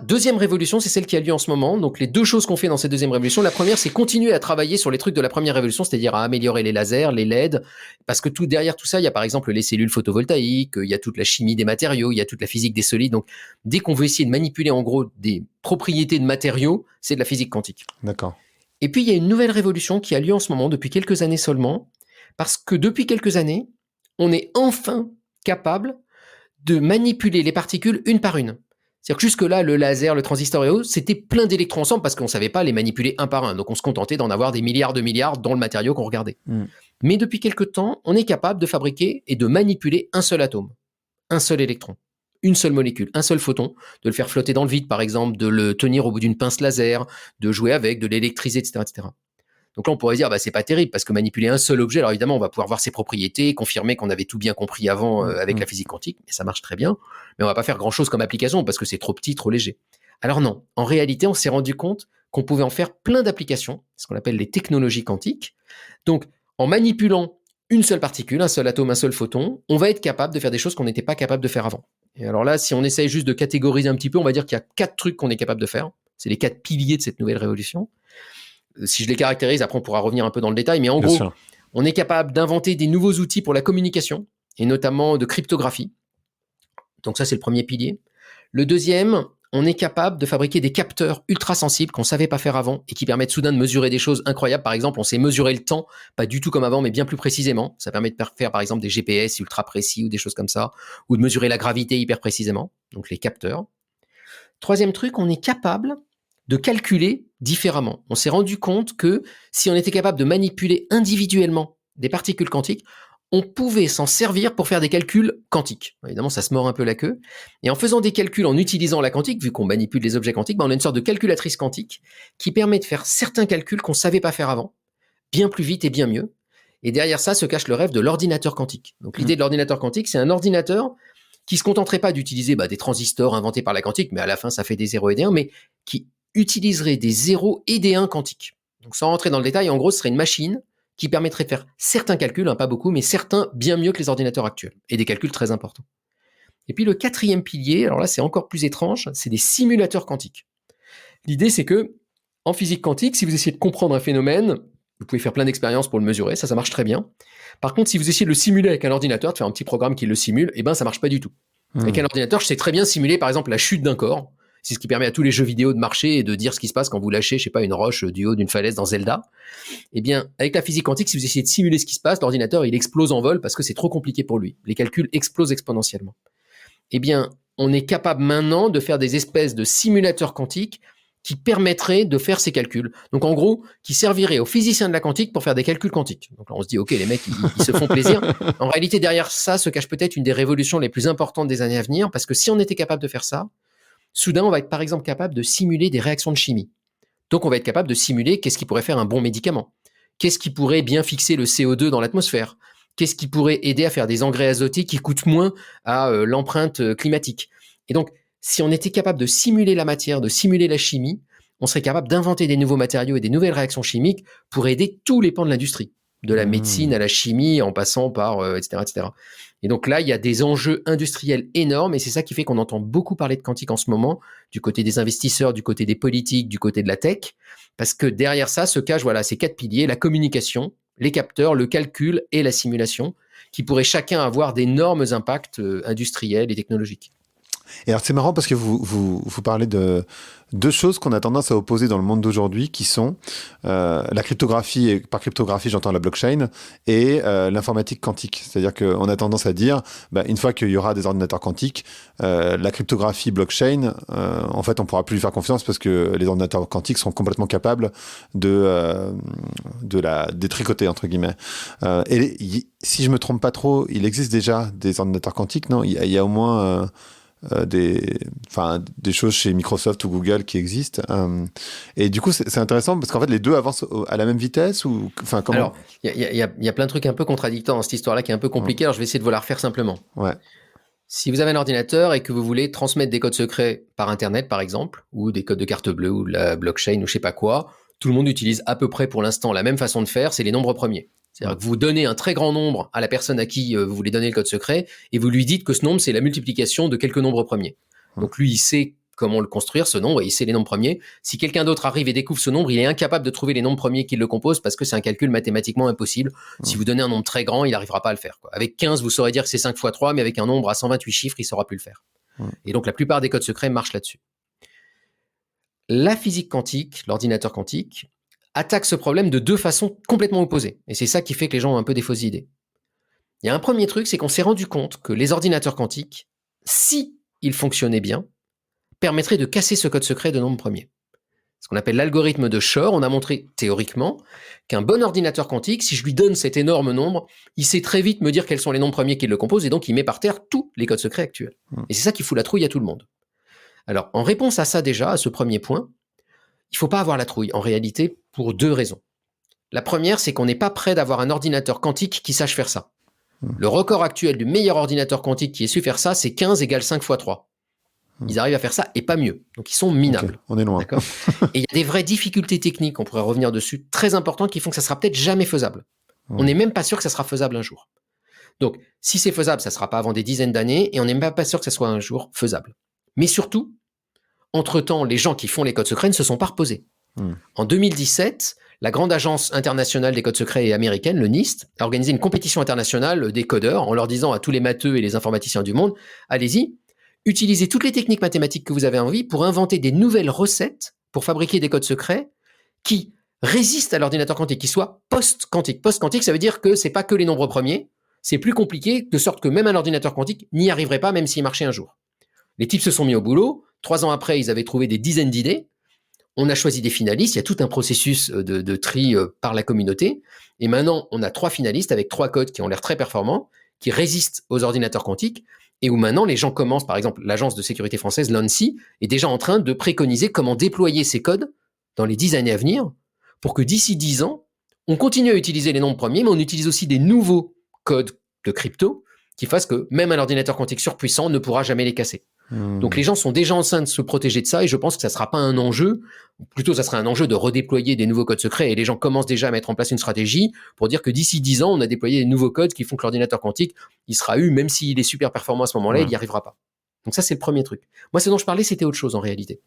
Deuxième révolution, c'est celle qui a lieu en ce moment. Donc, les deux choses qu'on fait dans cette deuxième révolution, la première, c'est continuer à travailler sur les trucs de la première révolution, c'est-à-dire à améliorer les lasers, les LED, parce que derrière tout ça, il y a par exemple les cellules photovoltaïques, il y a toute la chimie des matériaux, il y a toute la physique des solides. Donc, dès qu'on veut essayer de manipuler en gros des propriétés de matériaux, c'est de la physique quantique. D'accord. Et puis, il y a une nouvelle révolution qui a lieu en ce moment, depuis quelques années seulement, parce que depuis quelques années, on est enfin capable de manipuler les particules une par une. C'est-à-dire que jusque-là, le laser, le transistor et autres, c'était plein d'électrons ensemble parce qu'on ne savait pas les manipuler un par un. Donc, on se contentait d'en avoir des milliards de milliards dans le matériau qu'on regardait. Mais depuis quelque temps, on est capable de fabriquer et de manipuler un seul atome, un seul électron, une seule molécule, un seul photon, de le faire flotter dans le vide, par exemple, de le tenir au bout d'une pince laser, de jouer avec, de l'électriser, etc., etc. Donc là, on pourrait dire, c'est pas terrible parce que manipuler un seul objet, alors évidemment, on va pouvoir voir ses propriétés, confirmer qu'on avait tout bien compris avant avec la physique quantique, mais ça marche très bien. Mais on va pas faire grand-chose comme application parce que c'est trop petit, trop léger. Alors non, en réalité, on s'est rendu compte qu'on pouvait en faire plein d'applications, ce qu'on appelle les technologies quantiques. Donc, en manipulant une seule particule, un seul atome, un seul photon, on va être capable de faire des choses qu'on n'était pas capable de faire avant. Et alors là, si on essaye juste de catégoriser un petit peu, on va dire qu'il y a 4 trucs qu'on est capable de faire. C'est les 4 piliers de cette nouvelle révolution. Si je les caractérise, après on pourra revenir un peu dans le détail, mais en gros, on est capable d'inventer des nouveaux outils pour la communication, et notamment de cryptographie. Donc ça, c'est le premier pilier. Le deuxième, on est capable de fabriquer des capteurs ultra sensibles qu'on ne savait pas faire avant et qui permettent soudain de mesurer des choses incroyables. Par exemple, on sait mesurer le temps, pas du tout comme avant, mais bien plus précisément. Ça permet de faire, par exemple, des GPS ultra précis ou des choses comme ça, ou de mesurer la gravité hyper précisément. Donc les capteurs. Troisième truc, on est capable de calculer différemment. On s'est rendu compte que si on était capable de manipuler individuellement des particules quantiques, on pouvait s'en servir pour faire des calculs quantiques. Évidemment, ça se mord un peu la queue. Et en faisant des calculs en utilisant la quantique, vu qu'on manipule les objets quantiques, on a une sorte de calculatrice quantique qui permet de faire certains calculs qu'on ne savait pas faire avant, bien plus vite et bien mieux. Et derrière ça se cache le rêve de l'ordinateur quantique. Donc l'idée de l'ordinateur quantique, c'est un ordinateur qui ne se contenterait pas d'utiliser des transistors inventés par la quantique, mais à la fin, ça fait des 0 et des 1, mais qui utiliserait des 0 et des 1 quantiques. Donc sans rentrer dans le détail, en gros, ce serait une machine qui permettrait de faire certains calculs, pas beaucoup, mais certains bien mieux que les ordinateurs actuels, et des calculs très importants. Et puis le quatrième pilier, alors là c'est encore plus étrange, c'est des simulateurs quantiques. L'idée c'est que, en physique quantique, si vous essayez de comprendre un phénomène, vous pouvez faire plein d'expériences pour le mesurer, ça marche très bien. Par contre, si vous essayez de le simuler avec un ordinateur, de faire un petit programme qui le simule, ça marche pas du tout. Avec un ordinateur, je sais très bien simuler par exemple la chute d'un corps. C'est ce qui permet à tous les jeux vidéo de marcher et de dire ce qui se passe quand vous lâchez, une roche du haut d'une falaise dans Zelda. Avec la physique quantique, si vous essayez de simuler ce qui se passe, l'ordinateur, il explose en vol parce que c'est trop compliqué pour lui. Les calculs explosent exponentiellement. On est capable maintenant de faire des espèces de simulateurs quantiques qui permettraient de faire ces calculs. Donc, en gros, qui serviraient aux physiciens de la quantique pour faire des calculs quantiques. Donc là, on se dit, OK, les mecs, ils se font plaisir. En réalité, derrière ça se cache peut-être une des révolutions les plus importantes des années à venir, parce que si on était capable de faire ça, soudain, on va être par exemple capable de simuler des réactions de chimie. Donc, on va être capable de simuler qu'est-ce qui pourrait faire un bon médicament. Qu'est-ce qui pourrait bien fixer le CO2 dans l'atmosphère. Qu'est-ce qui pourrait aider à faire des engrais azotés qui coûtent moins à l'empreinte climatique. Et donc, si on était capable de simuler la matière, de simuler la chimie, on serait capable d'inventer des nouveaux matériaux et des nouvelles réactions chimiques pour aider tous les pans de l'industrie. De la médecine à la chimie, en passant par etc., etc. Et donc là, il y a des enjeux industriels énormes et c'est ça qui fait qu'on entend beaucoup parler de quantique en ce moment, du côté des investisseurs, du côté des politiques, du côté de la tech, parce que derrière ça se cachent ces 4 piliers, la communication, les capteurs, le calcul et la simulation, qui pourraient chacun avoir d'énormes impacts industriels et technologiques. Et alors c'est marrant parce que vous parlez de deux choses qu'on a tendance à opposer dans le monde d'aujourd'hui, qui sont la cryptographie, et par cryptographie j'entends la blockchain, et l'informatique quantique. C'est-à-dire qu'on a tendance à dire, une fois qu'il y aura des ordinateurs quantiques, la cryptographie blockchain, en fait on pourra plus lui faire confiance parce que les ordinateurs quantiques seront complètement capables de la détricoter, entre guillemets. Si je me trompe pas trop, il existe déjà des ordinateurs quantiques, non? Il y a au moins... des choses chez Microsoft ou Google qui existent. Et du coup, c'est intéressant parce qu'en fait, les deux avancent à la même vitesse ou, enfin, comment? Alors, il y a plein de trucs un peu contradictoires dans cette histoire-là qui est un peu compliquée. Alors, je vais essayer de vous la refaire simplement. Ouais. Si vous avez un ordinateur et que vous voulez transmettre des codes secrets par Internet, par exemple, ou des codes de carte bleue ou de la blockchain ou je sais pas quoi, tout le monde utilise à peu près pour l'instant la même façon de faire, c'est les nombres premiers. C'est-à-dire que vous donnez un très grand nombre à la personne à qui vous voulez donner le code secret et vous lui dites que ce nombre, c'est la multiplication de quelques nombres premiers. Donc lui, il sait comment le construire, ce nombre, et il sait les nombres premiers. Si quelqu'un d'autre arrive et découvre ce nombre, il est incapable de trouver les nombres premiers qui le composent parce que c'est un calcul mathématiquement impossible. Si vous donnez un nombre très grand, il n'arrivera pas à le faire, quoi. Avec 15, vous saurez dire que c'est 5 fois 3, mais avec un nombre à 128 chiffres, il ne saura plus le faire. Et donc la plupart des codes secrets marchent là-dessus. La physique quantique, l'ordinateur quantique, attaque ce problème de deux façons complètement opposées. Et c'est ça qui fait que les gens ont un peu des fausses idées. Il y a un premier truc, c'est qu'on s'est rendu compte que les ordinateurs quantiques, si ils fonctionnaient bien, permettraient de casser ce code secret de nombre premier. Ce qu'on appelle l'algorithme de Shor, on a montré théoriquement qu'un bon ordinateur quantique, si je lui donne cet énorme nombre, il sait très vite me dire quels sont les nombres premiers qui le composent et donc il met par terre tous les codes secrets actuels. Et c'est ça qui fout la trouille à tout le monde. Alors, en réponse à ça déjà, à ce premier point, il ne faut pas avoir la trouille, en réalité, pour deux raisons. La première, c'est qu'on n'est pas prêt d'avoir un ordinateur quantique qui sache faire ça. Le record actuel du meilleur ordinateur quantique qui ait su faire ça, c'est 15 égale 5 fois 3. Ils arrivent à faire ça et pas mieux. Donc, ils sont minables. Okay, on est loin. D'accord. Et il y a des vraies difficultés techniques, on pourrait revenir dessus, très importantes qui font que ça sera peut-être jamais faisable. On n'est même pas sûr que ça sera faisable un jour. Donc, si c'est faisable, ça ne sera pas avant des dizaines d'années et on n'est même pas sûr que ça soit un jour faisable. Mais surtout, entre-temps, les gens qui font les codes secrets ne se sont pas reposés. En 2017, la grande agence internationale des codes secrets américaine, le NIST, a organisé une compétition internationale des codeurs en leur disant à tous les matheux et les informaticiens du monde, allez-y, utilisez toutes les techniques mathématiques que vous avez envie pour inventer des nouvelles recettes pour fabriquer des codes secrets qui résistent à l'ordinateur quantique, qui soient post-quantiques. Post-quantique, ça veut dire que c'est pas que les nombres premiers, c'est plus compliqué, de sorte que même un ordinateur quantique n'y arriverait pas, même s'il marchait un jour. Les types se sont mis au boulot. 3 ans après, ils avaient trouvé des dizaines d'idées. On a choisi des finalistes. Il y a tout un processus de tri par la communauté. Et maintenant, on a 3 finalistes avec 3 codes qui ont l'air très performants, qui résistent aux ordinateurs quantiques, et où maintenant, les gens commencent, par exemple, l'agence de sécurité française, l'ANSSI, est déjà en train de préconiser comment déployer ces codes dans les 10 années à venir, pour que d'ici 10 ans, on continue à utiliser les nombres premiers, mais on utilise aussi des nouveaux codes de crypto qui fassent que même un ordinateur quantique surpuissant ne pourra jamais les casser. Donc les gens sont déjà en train de se protéger de ça et je pense que ça ne sera pas un enjeu, plutôt ça sera un enjeu de redéployer des nouveaux codes secrets et les gens commencent déjà à mettre en place une stratégie pour dire que d'ici 10 ans, on a déployé des nouveaux codes qui font que l'ordinateur quantique, il sera eu, même s'il est super performant à ce moment-là, il n'y arrivera pas. Donc ça, c'est le premier truc. Moi, ce dont je parlais, c'était autre chose en réalité.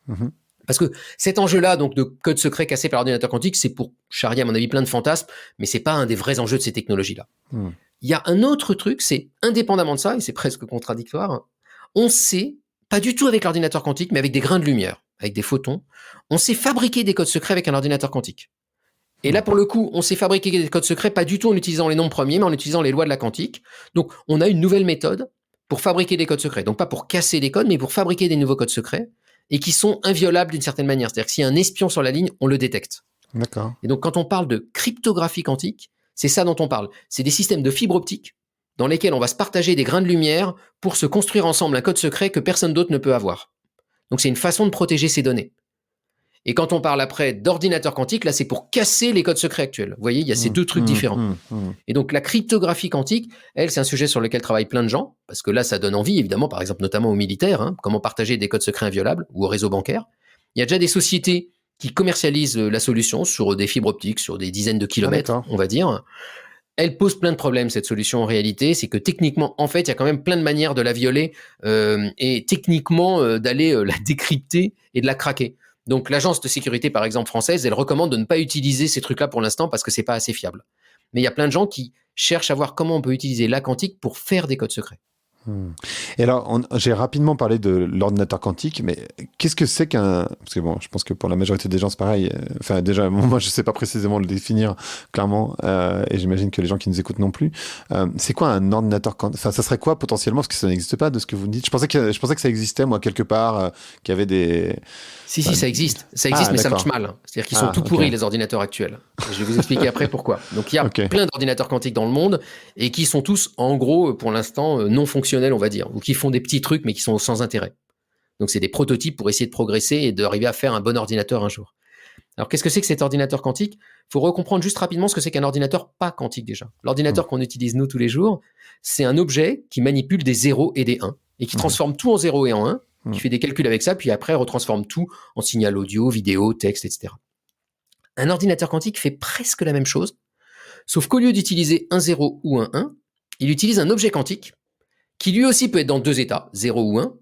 Parce que cet enjeu-là, donc de code secret cassé par l'ordinateur quantique, c'est pour charrier, à mon avis, plein de fantasmes, mais c'est pas un des vrais enjeux de ces technologies-là. Il y a un autre truc, c'est indépendamment de ça, et c'est presque contradictoire, on sait, pas du tout avec l'ordinateur quantique, mais avec des grains de lumière, avec des photons, on sait fabriquer des codes secrets avec un ordinateur quantique. Et là, pour le coup, on sait fabriquer des codes secrets pas du tout en utilisant les nombres premiers, mais en utilisant les lois de la quantique. Donc, on a une nouvelle méthode pour fabriquer des codes secrets. Donc, pas pour casser des codes, mais pour fabriquer des nouveaux codes secrets et qui sont inviolables d'une certaine manière. C'est-à-dire que s'il y a un espion sur la ligne, on le détecte. D'accord. Et donc, quand on parle de cryptographie quantique, c'est ça dont on parle. C'est des systèmes de fibres optiques dans lesquels on va se partager des grains de lumière pour se construire ensemble un code secret que personne d'autre ne peut avoir. Donc c'est une façon de protéger ces données. Et quand on parle après d'ordinateur quantique, là c'est pour casser les codes secrets actuels. Vous voyez, il y a ces deux trucs différents. Et donc la cryptographie quantique, elle, c'est un sujet sur lequel travaillent plein de gens, parce que là ça donne envie, évidemment, par exemple notamment aux militaires, comment partager des codes secrets inviolables, ou au réseau bancaire. Il y a déjà des sociétés qui commercialisent la solution sur des fibres optiques, sur des dizaines de kilomètres, on va dire. Elle pose plein de problèmes, cette solution, en réalité. C'est que techniquement, en fait, il y a quand même plein de manières de la violer et techniquement d'aller la décrypter et de la craquer. Donc, l'agence de sécurité, par exemple, française, elle recommande de ne pas utiliser ces trucs-là pour l'instant parce que c'est pas assez fiable. Mais il y a plein de gens qui cherchent à voir comment on peut utiliser la quantique pour faire des codes secrets. Et alors, j'ai rapidement parlé de l'ordinateur quantique, mais qu'est-ce que c'est qu'un... Parce que bon, je pense que pour la majorité des gens, c'est pareil. Enfin, déjà, moi, je sais pas précisément le définir clairement, et j'imagine que les gens qui nous écoutent non plus. C'est quoi un ordinateur quantique? Enfin, ça serait quoi potentiellement? Parce que ça n'existe pas de ce que vous me dites. Je pensais que ça existait, moi, quelque part, qu'il y avait des... Si, ça existe. Ça existe, mais ça marche mal. C'est-à-dire qu'ils sont tout pourris, les ordinateurs actuels. Et je vais vous expliquer après pourquoi. Donc, il y a plein d'ordinateurs quantiques dans le monde et qui sont tous, en gros, pour l'instant, non fonctionnels, on va dire, ou qui font des petits trucs, mais qui sont sans intérêt. Donc, c'est des prototypes pour essayer de progresser et d'arriver à faire un bon ordinateur un jour. Alors, qu'est-ce que c'est que cet ordinateur quantique? Il faut recomprendre juste rapidement ce que c'est qu'un ordinateur pas quantique déjà. L'ordinateur qu'on utilise, nous, tous les jours, c'est un objet qui manipule des 0 et des 1 et qui transforme tout en 0 et en 1. Qui fait des calculs avec ça, puis après retransforme tout en signal audio, vidéo, texte, etc. Un ordinateur quantique fait presque la même chose, sauf qu'au lieu d'utiliser un 0 ou un 1, il utilise un objet quantique qui lui aussi peut être dans deux états, 0 ou 1,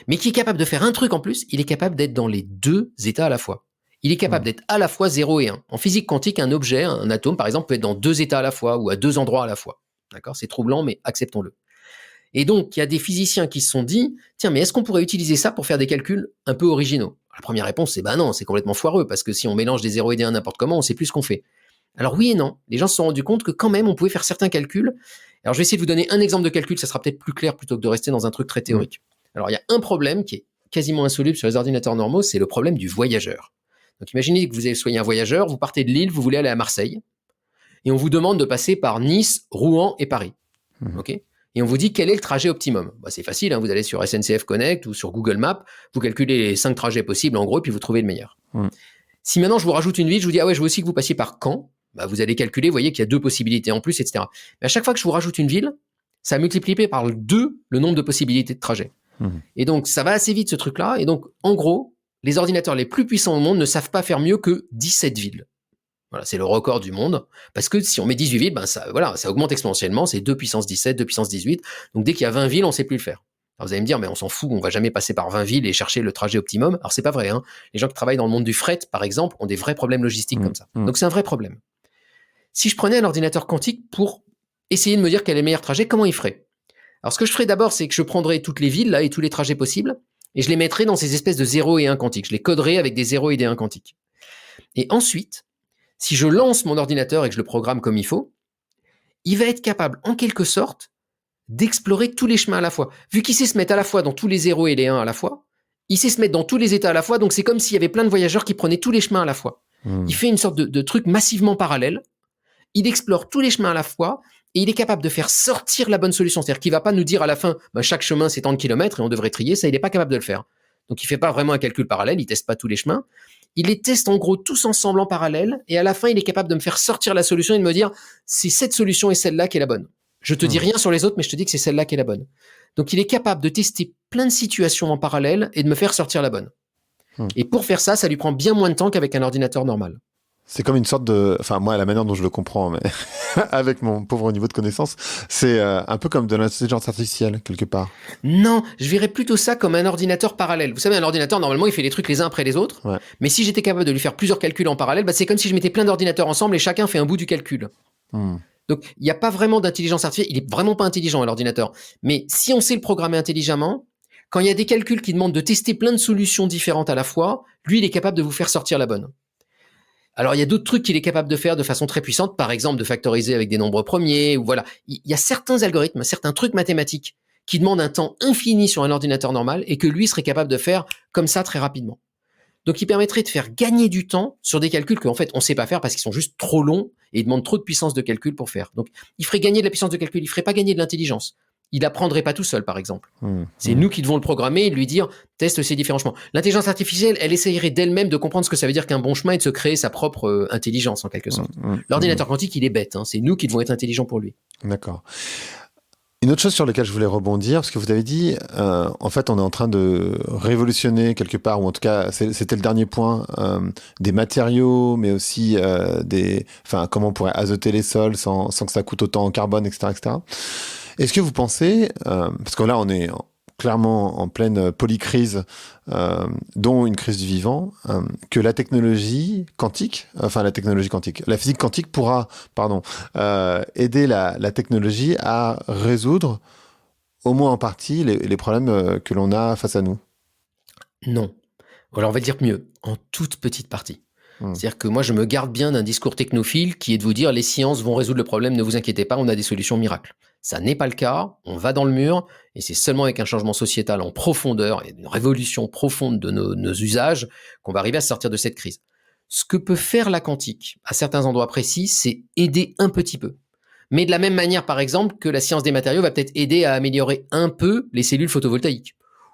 mais qui est capable de faire un truc en plus, il est capable d'être dans les deux états à la fois. Il est capable d'être à la fois 0 et 1. En physique quantique, un objet, un atome par exemple, peut être dans deux états à la fois ou à deux endroits à la fois. D'accord ? C'est troublant, mais acceptons-le. Et donc, il y a des physiciens qui se sont dit, tiens, mais est-ce qu'on pourrait utiliser ça pour faire des calculs un peu originaux? La première réponse, c'est non, c'est complètement foireux, parce que si on mélange des 0 et des 1 n'importe comment, on sait plus ce qu'on fait. Alors oui et non, les gens se sont rendus compte que quand même, on pouvait faire certains calculs. Alors je vais essayer de vous donner un exemple de calcul, ça sera peut-être plus clair plutôt que de rester dans un truc très théorique. Alors il y a un problème qui est quasiment insoluble sur les ordinateurs normaux, c'est le problème du voyageur. Donc imaginez que vous soyez un voyageur, vous partez de Lille, vous voulez aller à Marseille, et on vous demande de passer par Nice, Rouen et Paris. Ok ? Et on vous dit quel est le trajet optimum. C'est facile, vous allez sur SNCF Connect ou sur Google Maps, vous calculez les 5 trajets possibles en gros, puis vous trouvez le meilleur. Si maintenant je vous rajoute une ville, je vous dis, je veux aussi que vous passiez par Caen, vous allez calculer, vous voyez qu'il y a 2 possibilités en plus, etc. Mais à chaque fois que je vous rajoute une ville, ça multiplie par 2 le nombre de possibilités de trajet. Et donc ça va assez vite ce truc-là, et donc en gros, les ordinateurs les plus puissants au monde ne savent pas faire mieux que 17 villes. Voilà, c'est le record du monde, parce que si on met 18 villes, ça augmente exponentiellement, c'est 2 puissance 17, 2 puissance 18, donc dès qu'il y a 20 villes, on ne sait plus le faire. Alors vous allez me dire, mais on s'en fout, on va jamais passer par 20 villes et chercher le trajet optimum. Alors c'est pas vrai, les gens qui travaillent dans le monde du fret, par exemple, ont des vrais problèmes logistiques comme ça. Donc c'est un vrai problème. Si je prenais un ordinateur quantique pour essayer de me dire quel est le meilleur trajet, comment il ferait? Alors ce que je ferais d'abord, c'est que je prendrais toutes les villes là, et tous les trajets possibles, et je les mettrais dans ces espèces de 0 et 1 quantiques. Je les coderais avec des 0 et des 1 quantiques. Et ensuite, si je lance mon ordinateur et que je le programme comme il faut, il va être capable, en quelque sorte, d'explorer tous les chemins à la fois. Vu qu'il sait se mettre à la fois dans tous les 0 et les 1 à la fois, il sait se mettre dans tous les états à la fois, donc c'est comme s'il y avait plein de voyageurs qui prenaient tous les chemins à la fois. Il fait une sorte de truc massivement parallèle, il explore tous les chemins à la fois, et il est capable de faire sortir la bonne solution. C'est-à-dire qu'il ne va pas nous dire à la fin, chaque chemin c'est tant de kilomètres et on devrait trier, ça il n'est pas capable de le faire. Donc il ne fait pas vraiment un calcul parallèle, il ne teste pas tous les chemins. Il les teste en gros tous ensemble en parallèle, et à la fin, il est capable de me faire sortir la solution et de me dire, c'est cette solution et celle-là qui est la bonne. Je te dis rien sur les autres, mais je te dis que c'est celle-là qui est la bonne. Donc, il est capable de tester plein de situations en parallèle et de me faire sortir la bonne. Et pour faire ça, ça lui prend bien moins de temps qu'avec un ordinateur normal. C'est comme une sorte de... Enfin, moi, la manière dont je le comprends, mais avec mon pauvre niveau de connaissance, c'est un peu comme de l'intelligence artificielle, quelque part. Non, je verrais plutôt ça comme un ordinateur parallèle. Vous savez, un ordinateur, normalement, il fait les trucs les uns après les autres. Ouais. Mais si j'étais capable de lui faire plusieurs calculs en parallèle, c'est comme si je mettais plein d'ordinateurs ensemble et chacun fait un bout du calcul. Donc, il n'y a pas vraiment d'intelligence artificielle. Il n'est vraiment pas intelligent, l'ordinateur. Mais si on sait le programmer intelligemment, quand il y a des calculs qui demandent de tester plein de solutions différentes à la fois, lui, il est capable de vous faire sortir la bonne. Alors, il y a d'autres trucs qu'il est capable de faire de façon très puissante, par exemple de factoriser avec des nombres premiers, ou voilà. Il y a certains algorithmes, certains trucs mathématiques qui demandent un temps infini sur un ordinateur normal et que lui serait capable de faire comme ça très rapidement. Donc, il permettrait de faire gagner du temps sur des calculs qu'en fait, on ne sait pas faire parce qu'ils sont juste trop longs et ils demandent trop de puissance de calcul pour faire. Donc, il ferait gagner de la puissance de calcul, il ne ferait pas gagner de l'intelligence. Il n'apprendrait pas tout seul, par exemple. C'est nous qui devons le programmer et lui dire « teste ces différents chemins ». L'intelligence artificielle, elle essayerait d'elle-même de comprendre ce que ça veut dire qu'un bon chemin et de se créer sa propre intelligence, en quelque sorte. L'ordinateur quantique, il est bête. C'est nous qui devons être intelligents pour lui. D'accord. Une autre chose sur laquelle je voulais rebondir, parce que vous avez dit, en fait, on est en train de révolutionner quelque part, ou en tout cas, c'était le dernier point, des matériaux, mais aussi comment on pourrait azoter les sols sans que ça coûte autant en carbone, etc., etc. Est-ce que vous pensez, parce que là, on est clairement en pleine polycrise, dont une crise du vivant, que la technologie quantique, la physique quantique pourra, aider la technologie à résoudre au moins en partie les problèmes que l'on a face à nous. Non. Alors on va dire mieux, en toute petite partie. C'est-à-dire que moi, je me garde bien d'un discours technophile qui est de vous dire les sciences vont résoudre le problème, ne vous inquiétez pas, on a des solutions miracles. Ça n'est pas le cas, on va dans le mur, et c'est seulement avec un changement sociétal en profondeur et une révolution profonde de nos usages qu'on va arriver à sortir de cette crise. Ce que peut faire la quantique à certains endroits précis, c'est aider un petit peu. Mais de la même manière, par exemple, que la science des matériaux va peut-être aider à améliorer un peu les cellules photovoltaïques,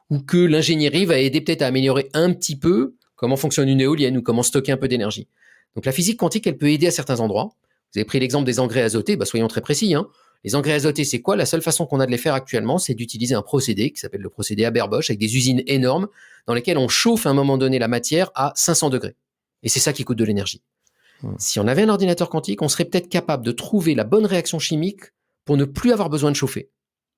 ou que l'ingénierie va aider peut-être à améliorer un petit peu comment fonctionne une éolienne ou comment stocker un peu d'énergie. Donc la physique quantique, elle peut aider à certains endroits. Vous avez pris l'exemple des engrais azotés, soyons très précis. Les engrais azotés, c'est quoi? La seule façon qu'on a de les faire actuellement, c'est d'utiliser un procédé qui s'appelle le procédé Haber-Bosch, avec des usines énormes dans lesquelles on chauffe à un moment donné la matière à 500 degrés. Et c'est ça qui coûte de l'énergie. Si on avait un ordinateur quantique, on serait peut-être capable de trouver la bonne réaction chimique pour ne plus avoir besoin de chauffer.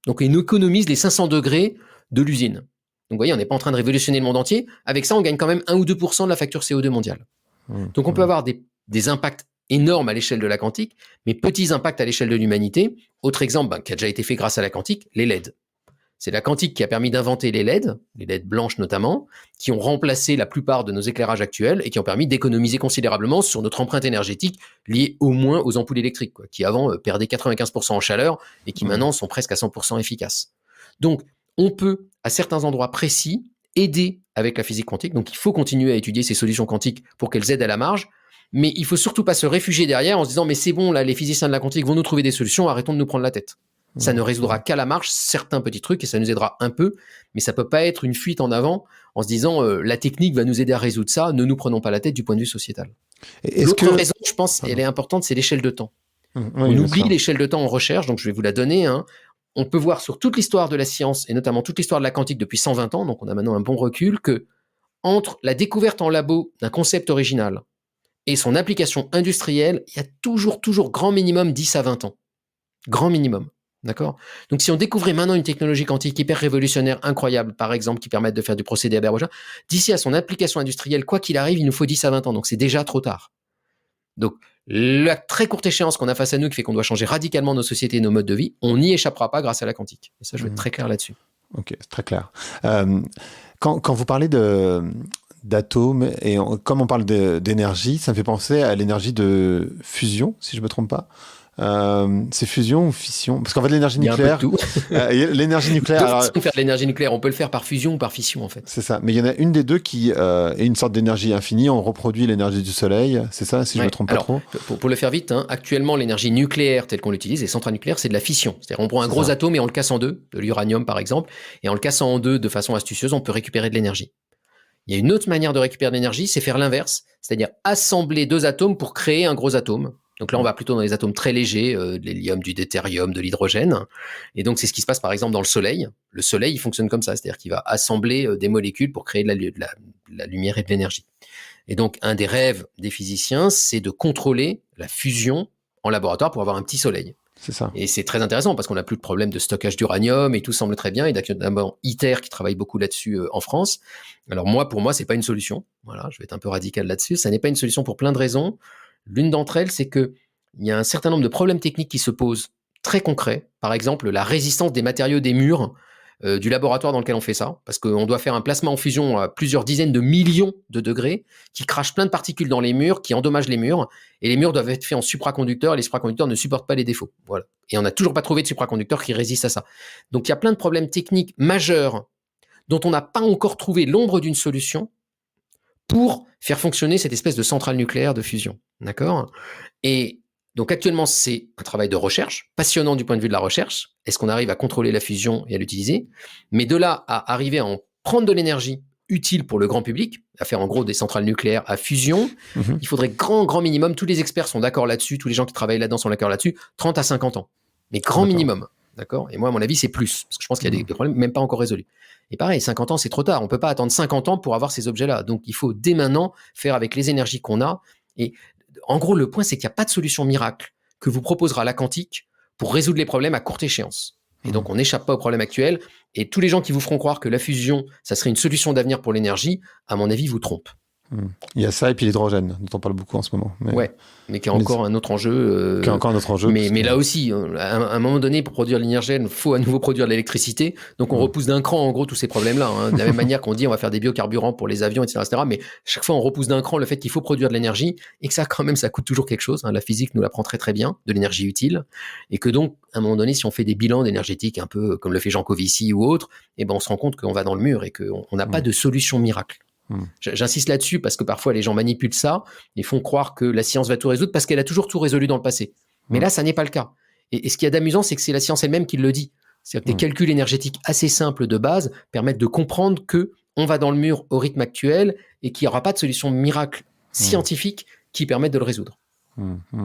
Donc il économise les 500 degrés de l'usine. Donc, vous voyez, on n'est pas en train de révolutionner le monde entier. Avec ça, on gagne quand même 1 ou 2% de la facture CO2 mondiale. Donc, on peut avoir des impacts énormes à l'échelle de la quantique, mais petits impacts à l'échelle de l'humanité. Autre exemple qui a déjà été fait grâce à la quantique, les LED. C'est la quantique qui a permis d'inventer les LED blanches notamment, qui ont remplacé la plupart de nos éclairages actuels et qui ont permis d'économiser considérablement sur notre empreinte énergétique liée au moins aux ampoules électriques, qui avant perdaient 95% en chaleur et qui maintenant sont presque à 100% efficaces. Donc, on peut, à certains endroits précis, aider avec la physique quantique. Donc, il faut continuer à étudier ces solutions quantiques pour qu'elles aident à la marge. Mais il ne faut surtout pas se réfugier derrière en se disant « mais c'est bon, là, les physiciens de la quantique vont nous trouver des solutions, arrêtons de nous prendre la tête ». Ça ne résoudra qu'à la marge certains petits trucs et ça nous aidera un peu, mais ça ne peut pas être une fuite en avant en se disant la technique va nous aider à résoudre ça, ne nous prenons pas la tête du point de vue sociétal. L'autre raison, je pense, elle est importante, c'est l'échelle de temps. On oublie l'échelle de temps en recherche, donc je vais vous la donner. On peut voir sur toute l'histoire de la science, et notamment toute l'histoire de la quantique depuis 120 ans, donc on a maintenant un bon recul, que entre la découverte en labo d'un concept original et son application industrielle, il y a toujours grand minimum 10 à 20 ans. Grand minimum. D'accord? Donc, si on découvrait maintenant une technologie quantique hyper révolutionnaire, incroyable, par exemple, qui permette de faire du procédé Haber-Bosch, d'ici à son application industrielle, quoi qu'il arrive, il nous faut 10 à 20 ans. Donc, c'est déjà trop tard. Donc, la très courte échéance qu'on a face à nous, qui fait qu'on doit changer radicalement nos sociétés et nos modes de vie, on n'y échappera pas grâce à la quantique. Et ça, je vais être très clair là-dessus. Ok, c'est très clair. Quand vous parlez d'atomes, et comme on parle d'énergie, ça me fait penser à l'énergie de fusion, si je ne me trompe pas. C'est fusion ou fission? Parce qu'en fait, l'énergie nucléaire. L'énergie nucléaire. Alors, faire de l'énergie nucléaire, on peut le faire par fusion ou par fission, en fait. C'est ça. Mais il y en a une des deux qui est une sorte d'énergie infinie. On reproduit l'énergie du soleil. C'est ça, si je ne me trompe pas trop. Pour le faire vite, actuellement, l'énergie nucléaire telle qu'on l'utilise, les centrales nucléaires, c'est de la fission. C'est-à-dire, on prend un gros atome et on le casse en deux, de l'uranium par exemple, et en le cassant en deux de façon astucieuse, on peut récupérer de l'énergie. Il y a une autre manière de récupérer de l'énergie, c'est faire l'inverse, c'est-à-dire assembler deux atomes pour créer un gros atome. Donc là, on va plutôt dans les atomes très légers, de l'hélium, du deutérium, de l'hydrogène. Et donc, c'est ce qui se passe, par exemple, dans le Soleil. Le Soleil, il fonctionne comme ça, c'est-à-dire qu'il va assembler des molécules pour créer de la lumière et de l'énergie. Et donc, un des rêves des physiciens, c'est de contrôler la fusion en laboratoire pour avoir un petit Soleil. C'est ça. Et c'est très intéressant parce qu'on n'a plus de problème de stockage d'uranium et tout semble très bien. Et notamment ITER qui travaille beaucoup là-dessus en France. Alors pour moi, c'est pas une solution. Voilà, je vais être un peu radical là-dessus. Ça n'est pas une solution pour plein de raisons. L'une d'entre elles, c'est qu'il y a un certain nombre de problèmes techniques qui se posent très concrets. Par exemple, la résistance des matériaux des murs du laboratoire dans lequel on fait ça. Parce qu'on doit faire un plasma en fusion à plusieurs dizaines de millions de degrés qui crache plein de particules dans les murs, qui endommagent les murs. Et les murs doivent être faits en supraconducteurs. Et les supraconducteurs ne supportent pas les défauts. Voilà. Et on n'a toujours pas trouvé de supraconducteurs qui résistent à ça. Donc, il y a plein de problèmes techniques majeurs dont on n'a pas encore trouvé l'ombre d'une solution pour faire fonctionner cette espèce de centrale nucléaire de fusion. D'accord? Et donc actuellement, c'est un travail de recherche, passionnant du point de vue de la recherche. Est-ce qu'on arrive à contrôler la fusion et à l'utiliser? Mais de là à arriver à en prendre de l'énergie utile pour le grand public, à faire en gros des centrales nucléaires à fusion, il faudrait grand minimum, tous les experts sont d'accord là-dessus, tous les gens qui travaillent là-dedans sont d'accord là-dessus, 30 à 50 ans. Mais grand minimum. D'accord? Et moi, à mon avis, c'est plus. Parce que je pense qu'il y a des problèmes même pas encore résolus. Et pareil, 50 ans, c'est trop tard. On ne peut pas attendre 50 ans pour avoir ces objets-là. Donc, il faut dès maintenant faire avec les énergies qu'on a. Et en gros, le point, c'est qu'il n'y a pas de solution miracle que vous proposera la quantique pour résoudre les problèmes à courte échéance. Et donc, on n'échappe pas aux problèmes actuels. Et tous les gens qui vous feront croire que la fusion, ça serait une solution d'avenir pour l'énergie, à mon avis, vous trompent. Il y a ça et puis l'hydrogène, dont on parle beaucoup en ce moment. Mais qui est encore un autre enjeu. Qui est encore un autre enjeu. Mais là aussi, à un moment donné, pour produire l'hydrogène, il faut à nouveau produire de l'électricité. Donc on repousse d'un cran, en gros, tous ces problèmes-là. De la même manière qu'on dit on va faire des biocarburants pour les avions, etc. Mais chaque fois, on repousse d'un cran le fait qu'il faut produire de l'énergie et que ça, quand même, ça coûte toujours quelque chose. La physique nous l'apprend très très bien, de l'énergie utile. Et que donc, à un moment donné, si on fait des bilans énergétiques un peu comme le fait Jean Covici ou autre, on se rend compte qu'on va dans le mur et qu'on n'a pas de solution miracle. J'insiste là-dessus parce que parfois les gens manipulent ça et font croire que la science va tout résoudre parce qu'elle a toujours tout résolu dans le passé. Mais là, ça n'est pas le cas. Et ce qu'il y a d'amusant, c'est que c'est la science elle-même qui le dit. C'est-à-dire que les calculs énergétiques assez simples de base permettent de comprendre qu'on va dans le mur au rythme actuel et qu'il n'y aura pas de solution miracle scientifique qui permette de le résoudre.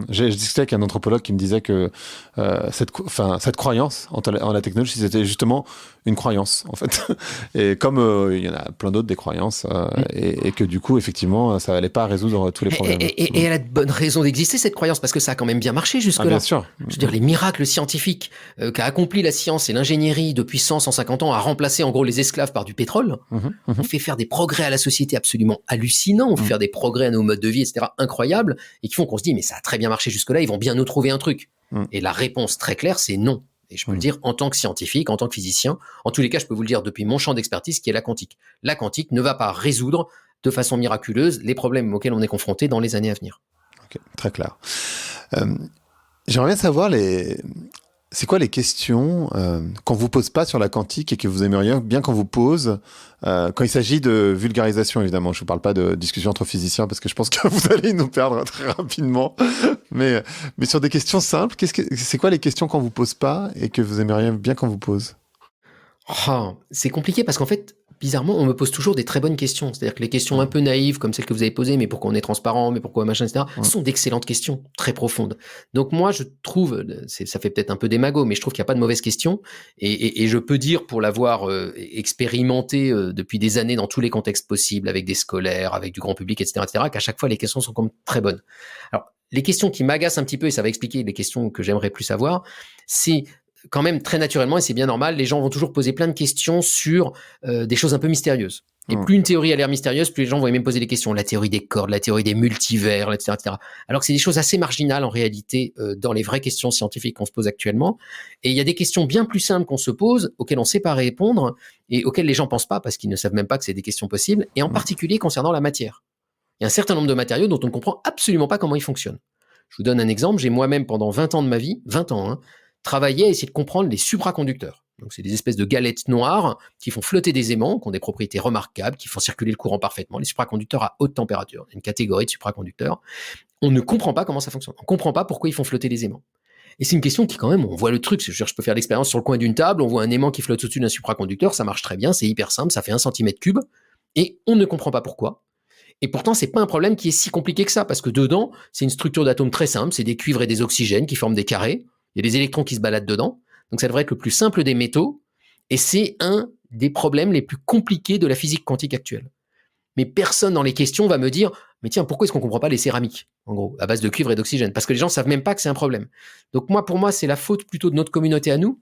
J'ai discuté avec un anthropologue qui me disait que cette croyance en la technologie, c'était justement une croyance, en fait. Et comme il y en a plein d'autres des croyances, et que du coup, effectivement, ça n'allait pas résoudre tous les problèmes. Et elle a de bonnes raisons d'exister, cette croyance, parce que ça a quand même bien marché jusque-là. Bien sûr. Je veux dire, les miracles scientifiques qu'a accompli la science et l'ingénierie depuis 100, 150 ans à remplacer en gros les esclaves par du pétrole. On fait faire des progrès à la société absolument hallucinants, on fait faire des progrès à nos modes de vie, etc., incroyables, et qui font qu'on se dit, mais ça a très bien marché jusque-là, ils vont bien nous trouver un truc. Et la réponse très claire, c'est non. Et je peux le dire en tant que scientifique, en tant que physicien. En tous les cas, je peux vous le dire depuis mon champ d'expertise, qui est la quantique. La quantique ne va pas résoudre de façon miraculeuse les problèmes auxquels on est confronté dans les années à venir. Ok, très clair. J'aimerais bien savoir c'est quoi les questions qu'on vous pose pas sur la quantique et que vous aimeriez bien qu'on vous pose quand il s'agit de vulgarisation, évidemment. Je vous parle pas de discussion entre physiciens parce que je pense que vous allez nous perdre très rapidement. Mais sur des questions simples, c'est quoi les questions qu'on vous pose pas et que vous aimeriez bien qu'on vous pose? C'est compliqué parce qu'en fait, bizarrement, on me pose toujours des très bonnes questions. C'est-à-dire que les questions un peu naïves, comme celles que vous avez posées, mais pourquoi on est transparent, mais pourquoi machin, etc., sont d'excellentes questions, très profondes. Donc moi, je trouve, ça fait peut-être un peu démago, mais je trouve qu'il n'y a pas de mauvaises questions. Et je peux dire, pour l'avoir expérimenté depuis des années dans tous les contextes possibles, avec des scolaires, avec du grand public, etc., qu'à chaque fois, les questions sont comme très bonnes. Alors, les questions qui m'agacent un petit peu, et ça va expliquer les questions que j'aimerais plus savoir, c'est quand même très naturellement, et c'est bien normal, les gens vont toujours poser plein de questions sur des choses un peu mystérieuses. Et plus une théorie a l'air mystérieuse, plus les gens vont même poser des questions. La théorie des cordes, la théorie des multivers, etc., etc. Alors que c'est des choses assez marginales en réalité dans les vraies questions scientifiques qu'on se pose actuellement. Et il y a des questions bien plus simples qu'on se pose, auxquelles on ne sait pas répondre, et auxquelles les gens ne pensent pas parce qu'ils ne savent même pas que c'est des questions possibles, et en particulier concernant la matière. Il y a un certain nombre de matériaux dont on ne comprend absolument pas comment ils fonctionnent. Je vous donne un exemple. J'ai moi-même, pendant 20 ans de ma vie, 20 ans, travailler à essayer de comprendre les supraconducteurs. Donc, c'est des espèces de galettes noires qui font flotter des aimants, qui ont des propriétés remarquables, qui font circuler le courant parfaitement. Les supraconducteurs à haute température, une catégorie de supraconducteurs. On ne comprend pas comment ça fonctionne. On ne comprend pas pourquoi ils font flotter les aimants. Et c'est une question qui, quand même, on voit le truc. Je peux faire l'expérience sur le coin d'une table, on voit un aimant qui flotte au-dessus d'un supraconducteur, ça marche très bien, c'est hyper simple, ça fait 1 cm3, et on ne comprend pas pourquoi. Et pourtant, c'est pas un problème qui est si compliqué que ça, parce que dedans, c'est une structure d'atomes très simple, c'est des cuivres et des oxygènes qui forment des carrés. Il y a des électrons qui se baladent dedans. Donc ça devrait être le plus simple des métaux. Et c'est un des problèmes les plus compliqués de la physique quantique actuelle. Mais personne dans les questions va me dire « Mais tiens, pourquoi est-ce qu'on ne comprend pas les céramiques ?» En gros, à base de cuivre et d'oxygène. Parce que les gens ne savent même pas que c'est un problème. Donc pour moi, c'est la faute plutôt de notre communauté à nous,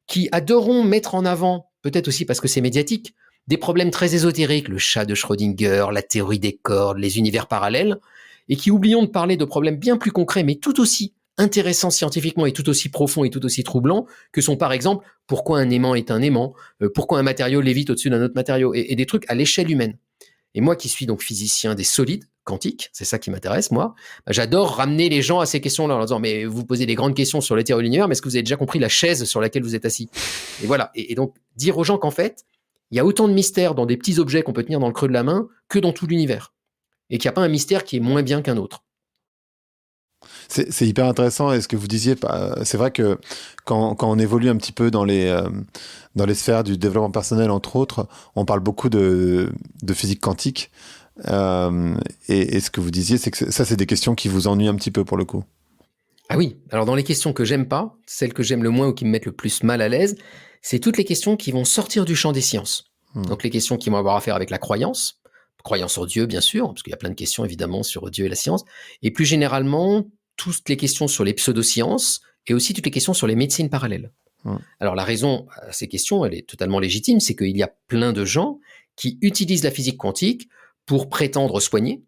qui adorons mettre en avant, peut-être aussi parce que c'est médiatique, des problèmes très ésotériques, le chat de Schrödinger, la théorie des cordes, les univers parallèles, et qui oublions de parler de problèmes bien plus concrets, mais tout aussi intéressants scientifiquement et tout aussi profonds et tout aussi troublants, que sont par exemple pourquoi un aimant est un aimant, pourquoi un matériau lévite au-dessus d'un autre matériau, et des trucs à l'échelle humaine. Et moi qui suis donc physicien des solides quantiques, c'est ça qui m'intéresse moi, j'adore ramener les gens à ces questions-là en leur disant mais vous posez des grandes questions sur les théories de l'univers, mais est-ce que vous avez déjà compris la chaise sur laquelle vous êtes assis? Et voilà, et donc dire aux gens qu'en fait, il y a autant de mystères dans des petits objets qu'on peut tenir dans le creux de la main que dans tout l'univers. Et qu'il n'y a pas un mystère qui est moins bien qu'un autre. C'est hyper intéressant. Et ce que vous disiez, c'est vrai que quand on évolue un petit peu dans les sphères du développement personnel, entre autres, on parle beaucoup de physique quantique. Et ce que vous disiez, c'est que ça, c'est des questions qui vous ennuient un petit peu pour le coup. Ah oui, alors dans les questions que j'aime pas, celles que j'aime le moins ou qui me mettent le plus mal à l'aise, c'est toutes les questions qui vont sortir du champ des sciences. Donc les questions qui vont avoir à faire avec la croyance en Dieu bien sûr, parce qu'il y a plein de questions évidemment sur Dieu et la science, et plus généralement toutes les questions sur les pseudosciences et aussi toutes les questions sur les médecines parallèles. Alors la raison à ces questions, elle est totalement légitime, c'est qu'il y a plein de gens qui utilisent la physique quantique pour prétendre soigner,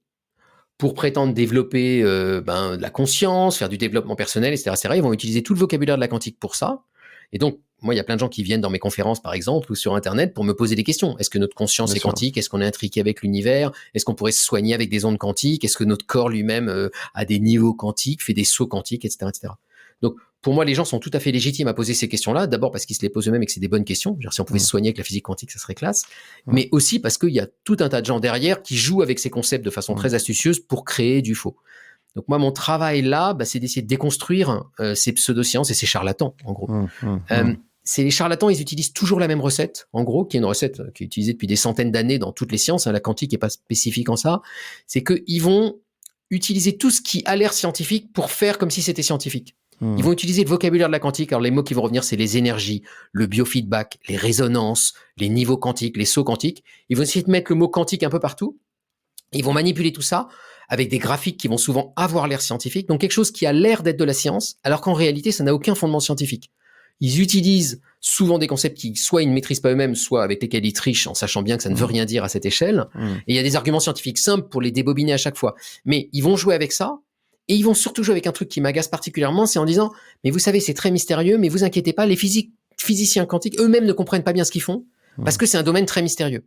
pour prétendre développer de la conscience, faire du développement personnel, etc., etc. Ils vont utiliser tout le vocabulaire de la quantique pour ça. Et donc, moi, il y a plein de gens qui viennent dans mes conférences, par exemple, ou sur Internet, pour me poser des questions. Est-ce que notre conscience est quantique? Est-ce qu'on est intriqué avec l'univers? Est-ce qu'on pourrait se soigner avec des ondes quantiques? Est-ce que notre corps lui-même a des niveaux quantiques, fait des sauts quantiques, etc., etc. Donc, pour moi, les gens sont tout à fait légitimes à poser ces questions-là. D'abord parce qu'ils se les posent eux-mêmes et que c'est des bonnes questions. Genre, si on pouvait se soigner avec la physique quantique, ça serait classe. Mais aussi parce qu'il y a tout un tas de gens derrière qui jouent avec ces concepts de façon très astucieuse pour créer du faux. Donc moi, mon travail là, c'est d'essayer de déconstruire ces pseudosciences et ces charlatans, en gros. Les charlatans, ils utilisent toujours la même recette, en gros, qui est une recette qui est utilisée depuis des centaines d'années dans toutes les sciences. La quantique n'est pas spécifique en ça. C'est qu'ils vont utiliser tout ce qui a l'air scientifique pour faire comme si c'était scientifique. Ils vont utiliser le vocabulaire de la quantique. Alors, les mots qui vont revenir, c'est les énergies, le biofeedback, les résonances, les niveaux quantiques, les sauts quantiques. Ils vont essayer de mettre le mot quantique un peu partout. Ils vont manipuler tout ça avec des graphiques qui vont souvent avoir l'air scientifique. Donc, quelque chose qui a l'air d'être de la science, alors qu'en réalité, ça n'a aucun fondement scientifique. Ils utilisent souvent des concepts qui, soit ils ne maîtrisent pas eux-mêmes, soit avec lesquels ils trichent en sachant bien que ça ne veut rien dire à cette échelle. Et il y a des arguments scientifiques simples pour les débobiner à chaque fois. Mais ils vont jouer avec ça. Et ils vont surtout jouer avec un truc qui m'agace particulièrement, c'est en disant, mais vous savez, c'est très mystérieux, mais vous inquiétez pas, les physiciens quantiques eux-mêmes ne comprennent pas bien ce qu'ils font, parce que c'est un domaine très mystérieux.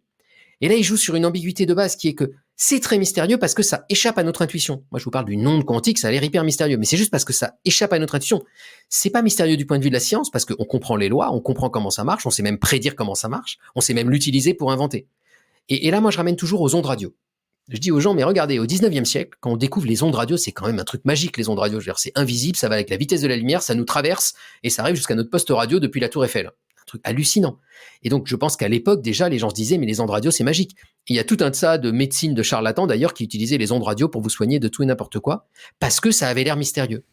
Et là, ils jouent sur une ambiguïté de base qui est que c'est très mystérieux parce que ça échappe à notre intuition. Moi, je vous parle d'une onde quantique, ça a l'air hyper mystérieux, mais c'est juste parce que ça échappe à notre intuition. C'est pas mystérieux du point de vue de la science, parce qu'on comprend les lois, on comprend comment ça marche, on sait même prédire comment ça marche, on sait même l'utiliser pour inventer. Et là, moi, je ramène toujours aux ondes radio. Je dis aux gens, mais regardez, au 19e siècle, quand on découvre les ondes radio, c'est quand même un truc magique, les ondes radio. Je veux dire, c'est invisible, ça va avec la vitesse de la lumière, ça nous traverse et ça arrive jusqu'à notre poste radio depuis la Tour Eiffel. Un truc hallucinant. Et donc, je pense qu'à l'époque, déjà, les gens se disaient, mais les ondes radio, c'est magique. Et il y a tout un tas de médecine de charlatans, d'ailleurs, qui utilisaient les ondes radio pour vous soigner de tout et n'importe quoi, parce que ça avait l'air mystérieux.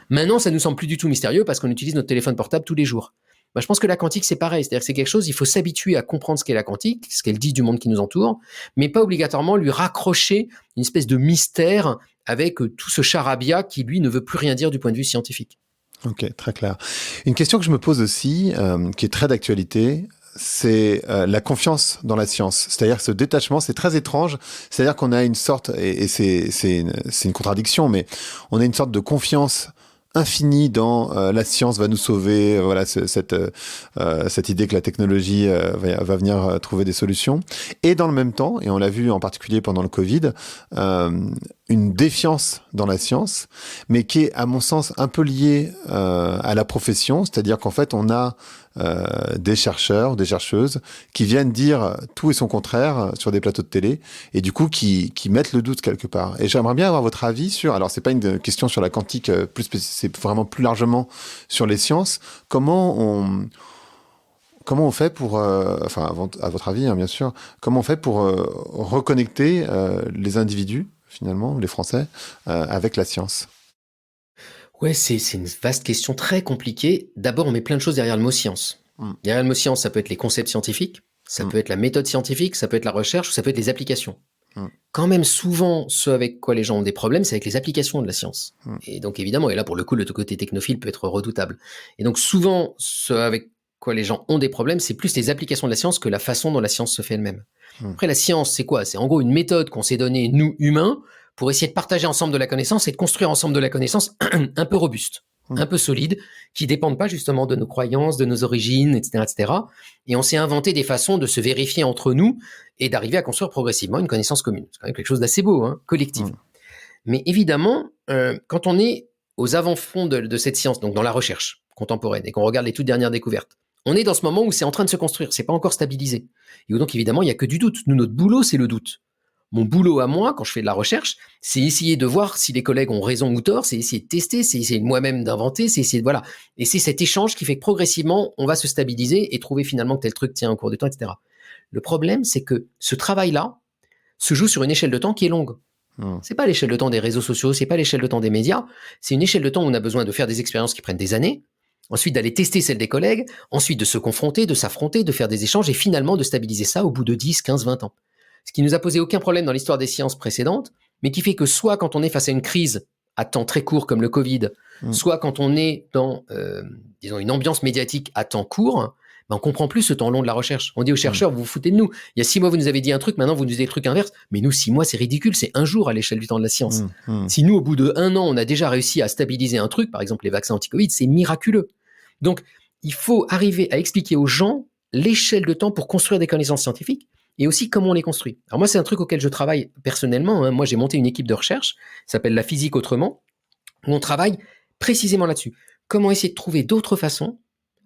Maintenant, ça nous semble plus du tout mystérieux parce qu'on utilise notre téléphone portable tous les jours. Je pense que la quantique, c'est pareil. C'est-à-dire que c'est quelque chose, il faut s'habituer à comprendre ce qu'est la quantique, ce qu'elle dit du monde qui nous entoure, mais pas obligatoirement lui raccrocher une espèce de mystère avec tout ce charabia qui, lui, ne veut plus rien dire du point de vue scientifique. Ok, très clair. Une question que je me pose aussi, qui est très d'actualité, c'est la confiance dans la science. C'est-à-dire que ce détachement, c'est très étrange. C'est-à-dire qu'on a une sorte, et c'est une contradiction, mais on a une sorte de confiance infini dans la science va nous sauver, voilà cette idée que la technologie va venir trouver des solutions. Et dans le même temps, et on l'a vu en particulier pendant le Covid, une défiance dans la science, mais qui est à mon sens un peu liée à la profession, c'est-à-dire qu'en fait on a des chercheurs, des chercheuses qui viennent dire tout et son contraire sur des plateaux de télé et du coup qui mettent le doute quelque part. Et j'aimerais bien avoir votre avis sur, alors c'est pas une question sur la quantique, c'est vraiment plus largement sur les sciences, comment on fait pour, enfin à votre avis hein, bien sûr, comment on fait pour reconnecter les individus finalement, les Français, avec la science? Ouais, c'est une vaste question très compliquée. D'abord, on met plein de choses derrière le mot science. Derrière le mot science, ça peut être les concepts scientifiques, ça peut être la méthode scientifique, ça peut être la recherche, ou ça peut être les applications. Quand même, souvent, ce avec quoi les gens ont des problèmes, c'est avec les applications de la science. Et donc, évidemment, et là, pour le coup, le côté technophile peut être redoutable. Et donc, souvent, ce avec quoi les gens ont des problèmes, c'est plus les applications de la science que la façon dont la science se fait elle-même. Après, la science, c'est quoi? C'est en gros une méthode qu'on s'est donnée, nous, humains, pour essayer de partager ensemble de la connaissance et de construire ensemble de la connaissance un peu robuste, un peu solide, qui ne dépendent pas justement de nos croyances, de nos origines, etc., etc. Et on s'est inventé des façons de se vérifier entre nous et d'arriver à construire progressivement une connaissance commune. C'est quand même quelque chose d'assez beau, hein, collective. Mais évidemment, quand on est aux avant-fonds de cette science, donc dans la recherche contemporaine, et qu'on regarde les toutes dernières découvertes, on est dans ce moment où c'est en train de se construire, c'est pas encore stabilisé. Et où donc évidemment, il n'y a que du doute. Nous, notre boulot, c'est le doute. Mon boulot à moi, quand je fais de la recherche, c'est essayer de voir si les collègues ont raison ou tort, c'est essayer de tester, c'est essayer moi-même d'inventer, c'est essayer de, voilà. Et c'est cet échange qui fait que progressivement, on va se stabiliser et trouver finalement que tel truc tient au cours du temps, etc. Le problème, c'est que ce travail-là se joue sur une échelle de temps qui est longue. C'est pas l'échelle de temps des réseaux sociaux, c'est pas l'échelle de temps des médias, c'est une échelle de temps où on a besoin de faire des expériences qui prennent des années, ensuite d'aller tester celles des collègues, ensuite de se confronter, de s'affronter, de faire des échanges et finalement de stabiliser ça au bout de 10, 15, 20 ans. Ce qui nous a posé aucun problème dans l'histoire des sciences précédentes, mais qui fait que soit quand on est face à une crise à temps très court comme le Covid, soit quand on est dans disons une ambiance médiatique à temps court, ben on comprend plus ce temps long de la recherche. On dit aux chercheurs, vous vous foutez de nous. Il y a 6 mois, vous nous avez dit un truc, maintenant vous nous dites le truc inverse. Mais nous, 6 mois, c'est ridicule, c'est un jour à l'échelle du temps de la science. Si nous, au bout de 1 an, on a déjà réussi à stabiliser un truc, par exemple les vaccins anti-Covid, c'est miraculeux. Donc, il faut arriver à expliquer aux gens l'échelle de temps pour construire des connaissances scientifiques et aussi comment on les construit. Alors moi, c'est un truc auquel je travaille personnellement. Moi, j'ai monté une équipe de recherche, ça s'appelle La Physique Autrement, où on travaille précisément là-dessus. Comment essayer de trouver d'autres façons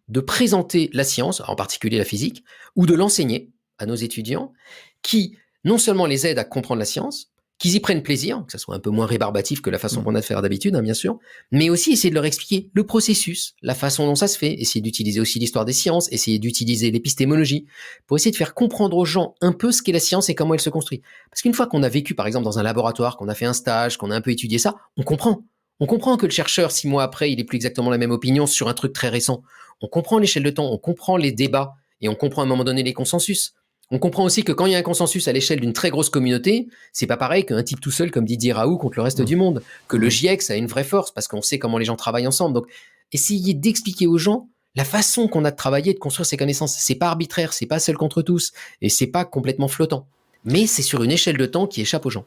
de présenter la science, en particulier la physique, ou de l'enseigner à nos étudiants, qui non seulement les aident à comprendre la science, qu'ils y prennent plaisir, que ça soit un peu moins rébarbatif que la façon qu'on a de faire d'habitude, bien sûr, mais aussi essayer de leur expliquer le processus, la façon dont ça se fait, essayer d'utiliser aussi l'histoire des sciences, essayer d'utiliser l'épistémologie, pour essayer de faire comprendre aux gens un peu ce qu'est la science et comment elle se construit. Parce qu'une fois qu'on a vécu, par exemple, dans un laboratoire, qu'on a fait un stage, qu'on a un peu étudié ça, on comprend. On comprend que le chercheur, 6 mois après, il n'est plus exactement la même opinion sur un truc très récent. On comprend l'échelle de temps, on comprend les débats, et on comprend à un moment donné les consensus. On comprend aussi que quand il y a un consensus à l'échelle d'une très grosse communauté, c'est pas pareil qu'un type tout seul comme Didier Raoult contre le reste du monde. Que le GIEC, ça a une vraie force parce qu'on sait comment les gens travaillent ensemble. Donc, essayez d'expliquer aux gens la façon qu'on a de travailler, de construire ces connaissances. C'est pas arbitraire, c'est pas seul contre tous, et c'est pas complètement flottant. Mais c'est sur une échelle de temps qui échappe aux gens.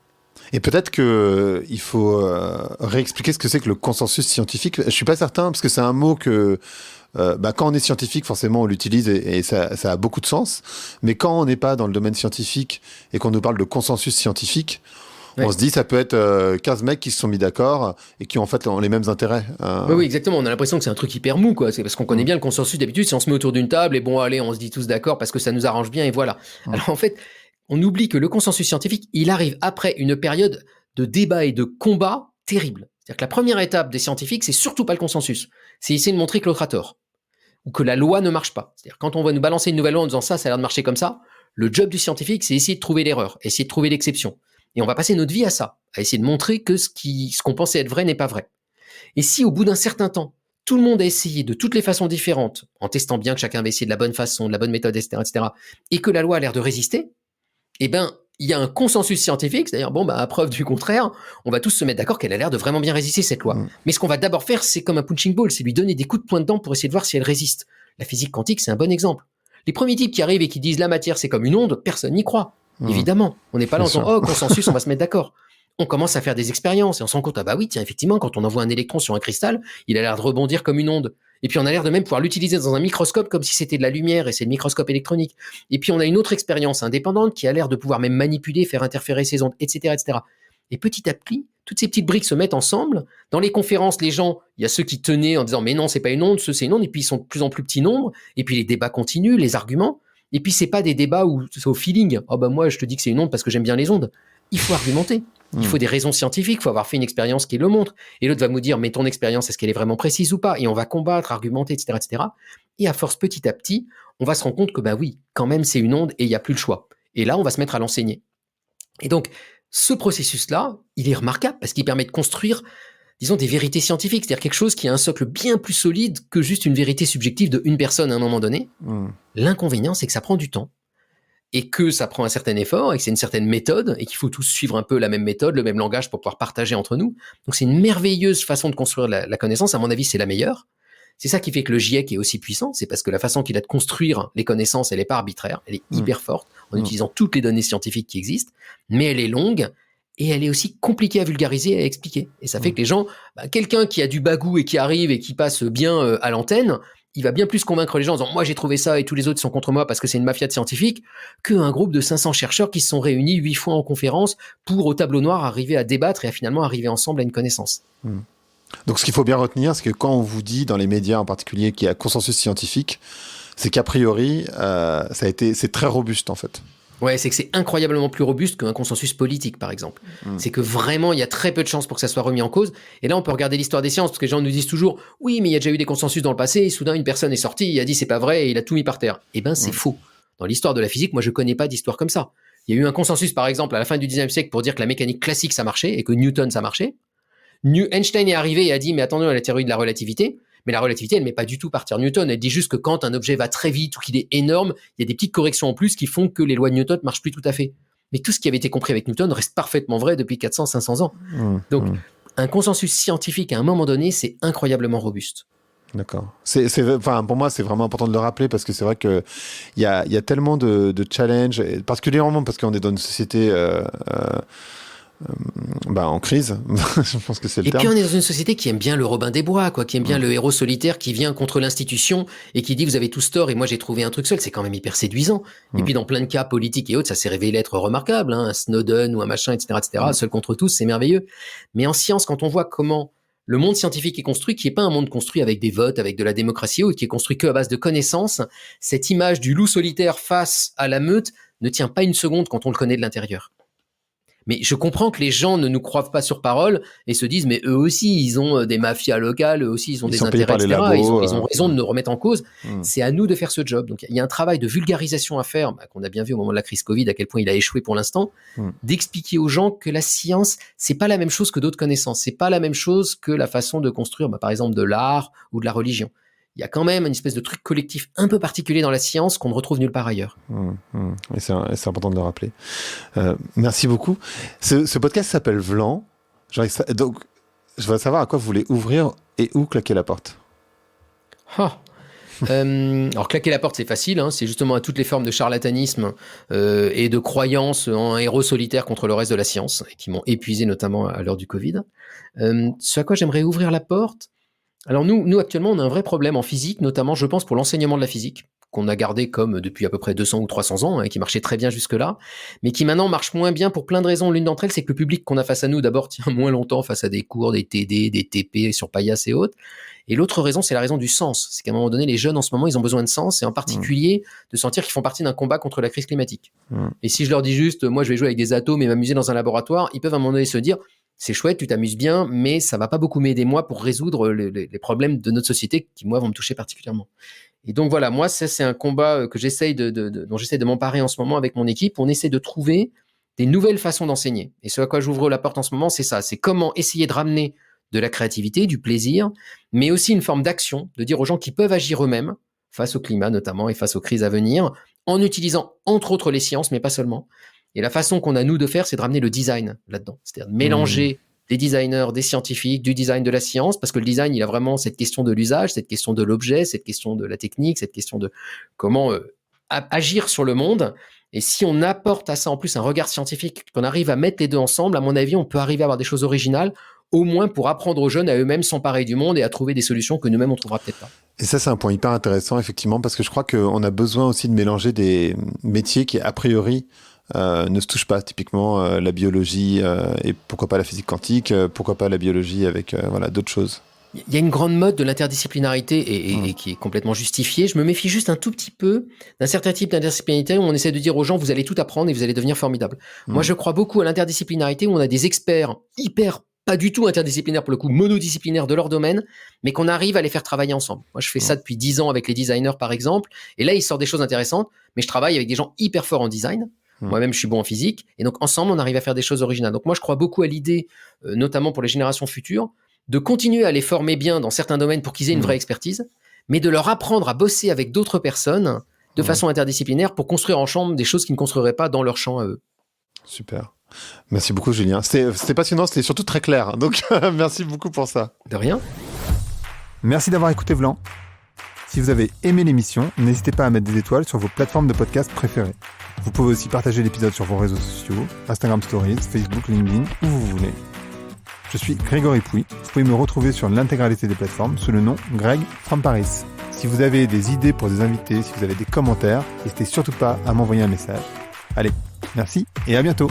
Et peut-être qu'il faut réexpliquer ce que c'est que le consensus scientifique. Je suis pas certain, parce que c'est un mot que quand on est scientifique, forcément, on l'utilise et ça a beaucoup de sens. Mais quand on n'est pas dans le domaine scientifique et qu'on nous parle de consensus scientifique, on se dit ça peut être 15 mecs qui se sont mis d'accord et qui en fait ont les mêmes intérêts. Oui, exactement. On a l'impression que c'est un truc hyper mou, quoi. C'est parce qu'on connaît bien le consensus d'habitude. Si on se met autour d'une table et bon, allez, on se dit tous d'accord parce que ça nous arrange bien et voilà. Alors en fait, on oublie que le consensus scientifique, il arrive après une période de débat et de combat terrible. C'est-à-dire que la première étape des scientifiques, c'est surtout pas le consensus. C'est essayer de montrer que l'autre a tort. Ou que la loi ne marche pas. C'est-à-dire quand on va nous balancer une nouvelle loi en disant ça a l'air de marcher comme ça, le job du scientifique, c'est essayer de trouver l'erreur, essayer de trouver l'exception. Et on va passer notre vie à ça, à essayer de montrer que ce qu'on pensait être vrai n'est pas vrai. Et si au bout d'un certain temps, tout le monde a essayé de toutes les façons différentes, en testant bien que chacun va essayer de la bonne façon, de la bonne méthode, etc., et que la loi a l'air de résister, eh ben, il y a un consensus scientifique, c'est-à-dire, à preuve du contraire, on va tous se mettre d'accord qu'elle a l'air de vraiment bien résister, cette loi. Mais ce qu'on va d'abord faire, c'est comme un punching ball, c'est lui donner des coups de poing dedans pour essayer de voir si elle résiste. La physique quantique, c'est un bon exemple. Les premiers types qui arrivent et qui disent la matière, c'est comme une onde, personne n'y croit. Évidemment, on n'est pas là en disant, consensus, on va se mettre d'accord. On commence à faire des expériences et on se rend compte, oui, tiens, effectivement, quand on envoie un électron sur un cristal, il a l'air de rebondir comme une onde. Et puis on a l'air de même pouvoir l'utiliser dans un microscope comme si c'était de la lumière, et c'est le microscope électronique. Et puis on a une autre expérience indépendante qui a l'air de pouvoir même manipuler, faire interférer ces ondes, etc., etc. Et petit à petit, toutes ces petites briques se mettent ensemble. Dans les conférences, les gens, il y a ceux qui tenaient en disant mais non, c'est pas une onde, c'est une onde, et puis ils sont de plus en plus petits nombres, et puis les débats continuent, les arguments. Et puis c'est pas des débats où c'est au feeling. Moi je te dis que c'est une onde parce que j'aime bien les ondes. Il faut argumenter. Il faut des raisons scientifiques, il faut avoir fait une expérience qui le montre. Et l'autre va nous dire, mais ton expérience, est-ce qu'elle est vraiment précise ou pas? Et on va combattre, argumenter, etc., etc. Et à force, petit à petit, on va se rendre compte que, oui, quand même, c'est une onde et il n'y a plus le choix. Et là, on va se mettre à l'enseigner. Et donc, ce processus-là, il est remarquable parce qu'il permet de construire, disons, des vérités scientifiques. C'est-à-dire quelque chose qui a un socle bien plus solide que juste une vérité subjective d'une personne à un moment donné. L'inconvénient, c'est que ça prend du temps. Et que ça prend un certain effort, et que c'est une certaine méthode, et qu'il faut tous suivre un peu la même méthode, le même langage pour pouvoir partager entre nous. Donc c'est une merveilleuse façon de construire la connaissance, à mon avis c'est la meilleure. C'est ça qui fait que le GIEC est aussi puissant, c'est parce que la façon qu'il a de construire les connaissances, elle n'est pas arbitraire, elle est hyper forte, en utilisant toutes les données scientifiques qui existent, mais elle est longue, et elle est aussi compliquée à vulgariser et à expliquer. Et ça fait que les gens, quelqu'un qui a du bagou et qui arrive et qui passe bien à l'antenne, il va bien plus convaincre les gens en disant « moi j'ai trouvé ça et tous les autres sont contre moi parce que c'est une mafia de scientifiques » qu'un groupe de 500 chercheurs qui se sont réunis 8 fois en conférence pour au tableau noir arriver à débattre et à finalement arriver ensemble à une connaissance. Donc ce qu'il faut bien retenir, c'est que quand on vous dit dans les médias en particulier qu'il y a consensus scientifique, c'est qu'a priori c'est très robuste en fait. Ouais, c'est que c'est incroyablement plus robuste qu'un consensus politique, par exemple. C'est que vraiment, il y a très peu de chances pour que ça soit remis en cause. Et là, on peut regarder l'histoire des sciences, parce que les gens nous disent toujours « Oui, mais il y a déjà eu des consensus dans le passé, et soudain, une personne est sortie, il a dit « c'est pas vrai », et il a tout mis par terre. » Eh ben, c'est faux. Dans l'histoire de la physique, moi, je connais pas d'histoire comme ça. Il y a eu un consensus, par exemple, à la fin du 19e siècle pour dire que la mécanique classique, ça marchait, et que Newton, ça marchait. Einstein est arrivé et a dit « Mais attendez, la théorie de la relativité », mais la relativité, elle ne met pas du tout partir Newton. Elle dit juste que quand un objet va très vite ou qu'il est énorme, il y a des petites corrections en plus qui font que les lois de Newton ne marchent plus tout à fait. Mais tout ce qui avait été compris avec Newton reste parfaitement vrai depuis 400-500 ans. Donc, un consensus scientifique, à un moment donné, c'est incroyablement robuste. D'accord. Enfin, pour moi, c'est vraiment important de le rappeler parce que c'est vrai qu'il y a tellement de challenges, particulièrement parce qu'on est dans une société en crise. Je pense que c'est le Et terme. puis on est dans une société qui aime bien le Robin des Bois, quoi, qui aime bien le héros solitaire qui vient contre l'institution et qui dit vous avez tous tort et moi j'ai trouvé un truc seul. C'est quand même hyper séduisant. Et puis dans plein de cas politiques et autres, ça s'est révélé être remarquable. Un Snowden ou un machin, etc. Seul contre tous, c'est merveilleux. Mais en science, quand on voit comment le monde scientifique est construit, qui n'est pas un monde construit avec des votes, avec de la démocratie, ou qui est construit que à base de connaissances, cette image du loup solitaire face à la meute ne tient pas une seconde quand on le connaît de l'intérieur. Mais je comprends que les gens ne nous croient pas sur parole et se disent mais eux aussi ils ont des mafias locales, eux aussi ils ont des intérêts, etc. Labos, ils ont raison de nous remettre en cause. C'est à nous de faire ce job. Donc il y a un travail de vulgarisation à faire, qu'on a bien vu au moment de la crise Covid, à quel point il a échoué pour l'instant, d'expliquer aux gens que la science c'est pas la même chose que d'autres connaissances, c'est pas la même chose que la façon de construire par exemple de l'art ou de la religion. Il y a quand même une espèce de truc collectif un peu particulier dans la science qu'on ne retrouve nulle part ailleurs. Et c'est important de le rappeler. Merci beaucoup. Ce podcast s'appelle Vlan. Donc, je voudrais savoir à quoi vous voulez ouvrir et où claquer la porte. Alors claquer la porte c'est facile, hein, c'est justement à toutes les formes de charlatanisme et de croyance en héros solitaire contre le reste de la science, et qui m'ont épuisé notamment à l'heure du Covid. Ce à quoi j'aimerais ouvrir la porte, alors nous actuellement on a un vrai problème en physique, notamment je pense pour l'enseignement de la physique, qu'on a gardé comme depuis à peu près 200 ou 300 ans, qui marchait très bien jusque-là, mais qui maintenant marche moins bien pour plein de raisons. L'une d'entre elles, c'est que le public qu'on a face à nous, d'abord, tient moins longtemps face à des cours, des TD, des TP sur Paillasse et autres. Et l'autre raison, c'est la raison du sens. C'est qu'à un moment donné, les jeunes, en ce moment, ils ont besoin de sens, et en particulier de sentir qu'ils font partie d'un combat contre la crise climatique. Et si je leur dis juste, moi, je vais jouer avec des atomes et m'amuser dans un laboratoire, ils peuvent à un moment donné se dire, c'est chouette, tu t'amuses bien, mais ça va pas beaucoup m'aider, moi, pour résoudre les problèmes de notre société qui, moi, vont me toucher particulièrement. Et donc voilà, moi, ça, c'est un combat que j'essaye dont j'essaie de m'emparer en ce moment avec mon équipe. On essaie de trouver des nouvelles façons d'enseigner. Et ce à quoi j'ouvre la porte en ce moment, c'est ça. C'est comment essayer de ramener de la créativité, du plaisir, mais aussi une forme d'action, de dire aux gens qu'ils peuvent agir eux-mêmes, face au climat notamment, et face aux crises à venir, en utilisant, entre autres, les sciences, mais pas seulement. Et la façon qu'on a, nous, de faire, c'est de ramener le design là-dedans. C'est-à-dire de mélanger des designers, des scientifiques, du design de la science, parce que le design, il a vraiment cette question de l'usage, cette question de l'objet, cette question de la technique, cette question de comment agir sur le monde. Et si on apporte à ça en plus un regard scientifique, qu'on arrive à mettre les deux ensemble, à mon avis, on peut arriver à avoir des choses originales, au moins pour apprendre aux jeunes à eux-mêmes s'emparer du monde et à trouver des solutions que nous-mêmes on trouvera peut-être pas. Et ça, c'est un point hyper intéressant, effectivement, parce que je crois qu'on a besoin aussi de mélanger des métiers qui, a priori, ne se touchent pas. Typiquement, la biologie et pourquoi pas la physique quantique, pourquoi pas la biologie avec d'autres choses. Il y a une grande mode de l'interdisciplinarité et qui est complètement justifiée. Je me méfie juste un tout petit peu d'un certain type d'interdisciplinarité où on essaie de dire aux gens vous allez tout apprendre et vous allez devenir formidable. Moi, je crois beaucoup à l'interdisciplinarité où on a des experts hyper pas du tout interdisciplinaires pour le coup, monodisciplinaires de leur domaine, mais qu'on arrive à les faire travailler ensemble. Moi, je fais ça depuis 10 ans avec les designers, par exemple, et là, ils sortent des choses intéressantes, mais je travaille avec des gens hyper forts en design. Moi-même, je suis bon en physique, et donc ensemble, on arrive à faire des choses originales. Donc moi, je crois beaucoup à l'idée, notamment pour les générations futures, de continuer à les former bien dans certains domaines pour qu'ils aient une vraie expertise, mais de leur apprendre à bosser avec d'autres personnes de façon interdisciplinaire pour construire ensemble des choses qu'ils ne construiraient pas dans leur champ à eux. Super. Merci beaucoup, Julien. C'était passionnant, c'était surtout très clair. Donc, merci beaucoup pour ça. De rien. Merci d'avoir écouté Vlan. Si vous avez aimé l'émission, n'hésitez pas à mettre des étoiles sur vos plateformes de podcast préférées. Vous pouvez aussi partager l'épisode sur vos réseaux sociaux, Instagram Stories, Facebook, LinkedIn, où vous voulez. Je suis Grégory Pouy. Vous pouvez me retrouver sur l'intégralité des plateformes sous le nom Greg from Paris. Si vous avez des idées pour des invités, si vous avez des commentaires, n'hésitez surtout pas à m'envoyer un message. Allez, merci et à bientôt.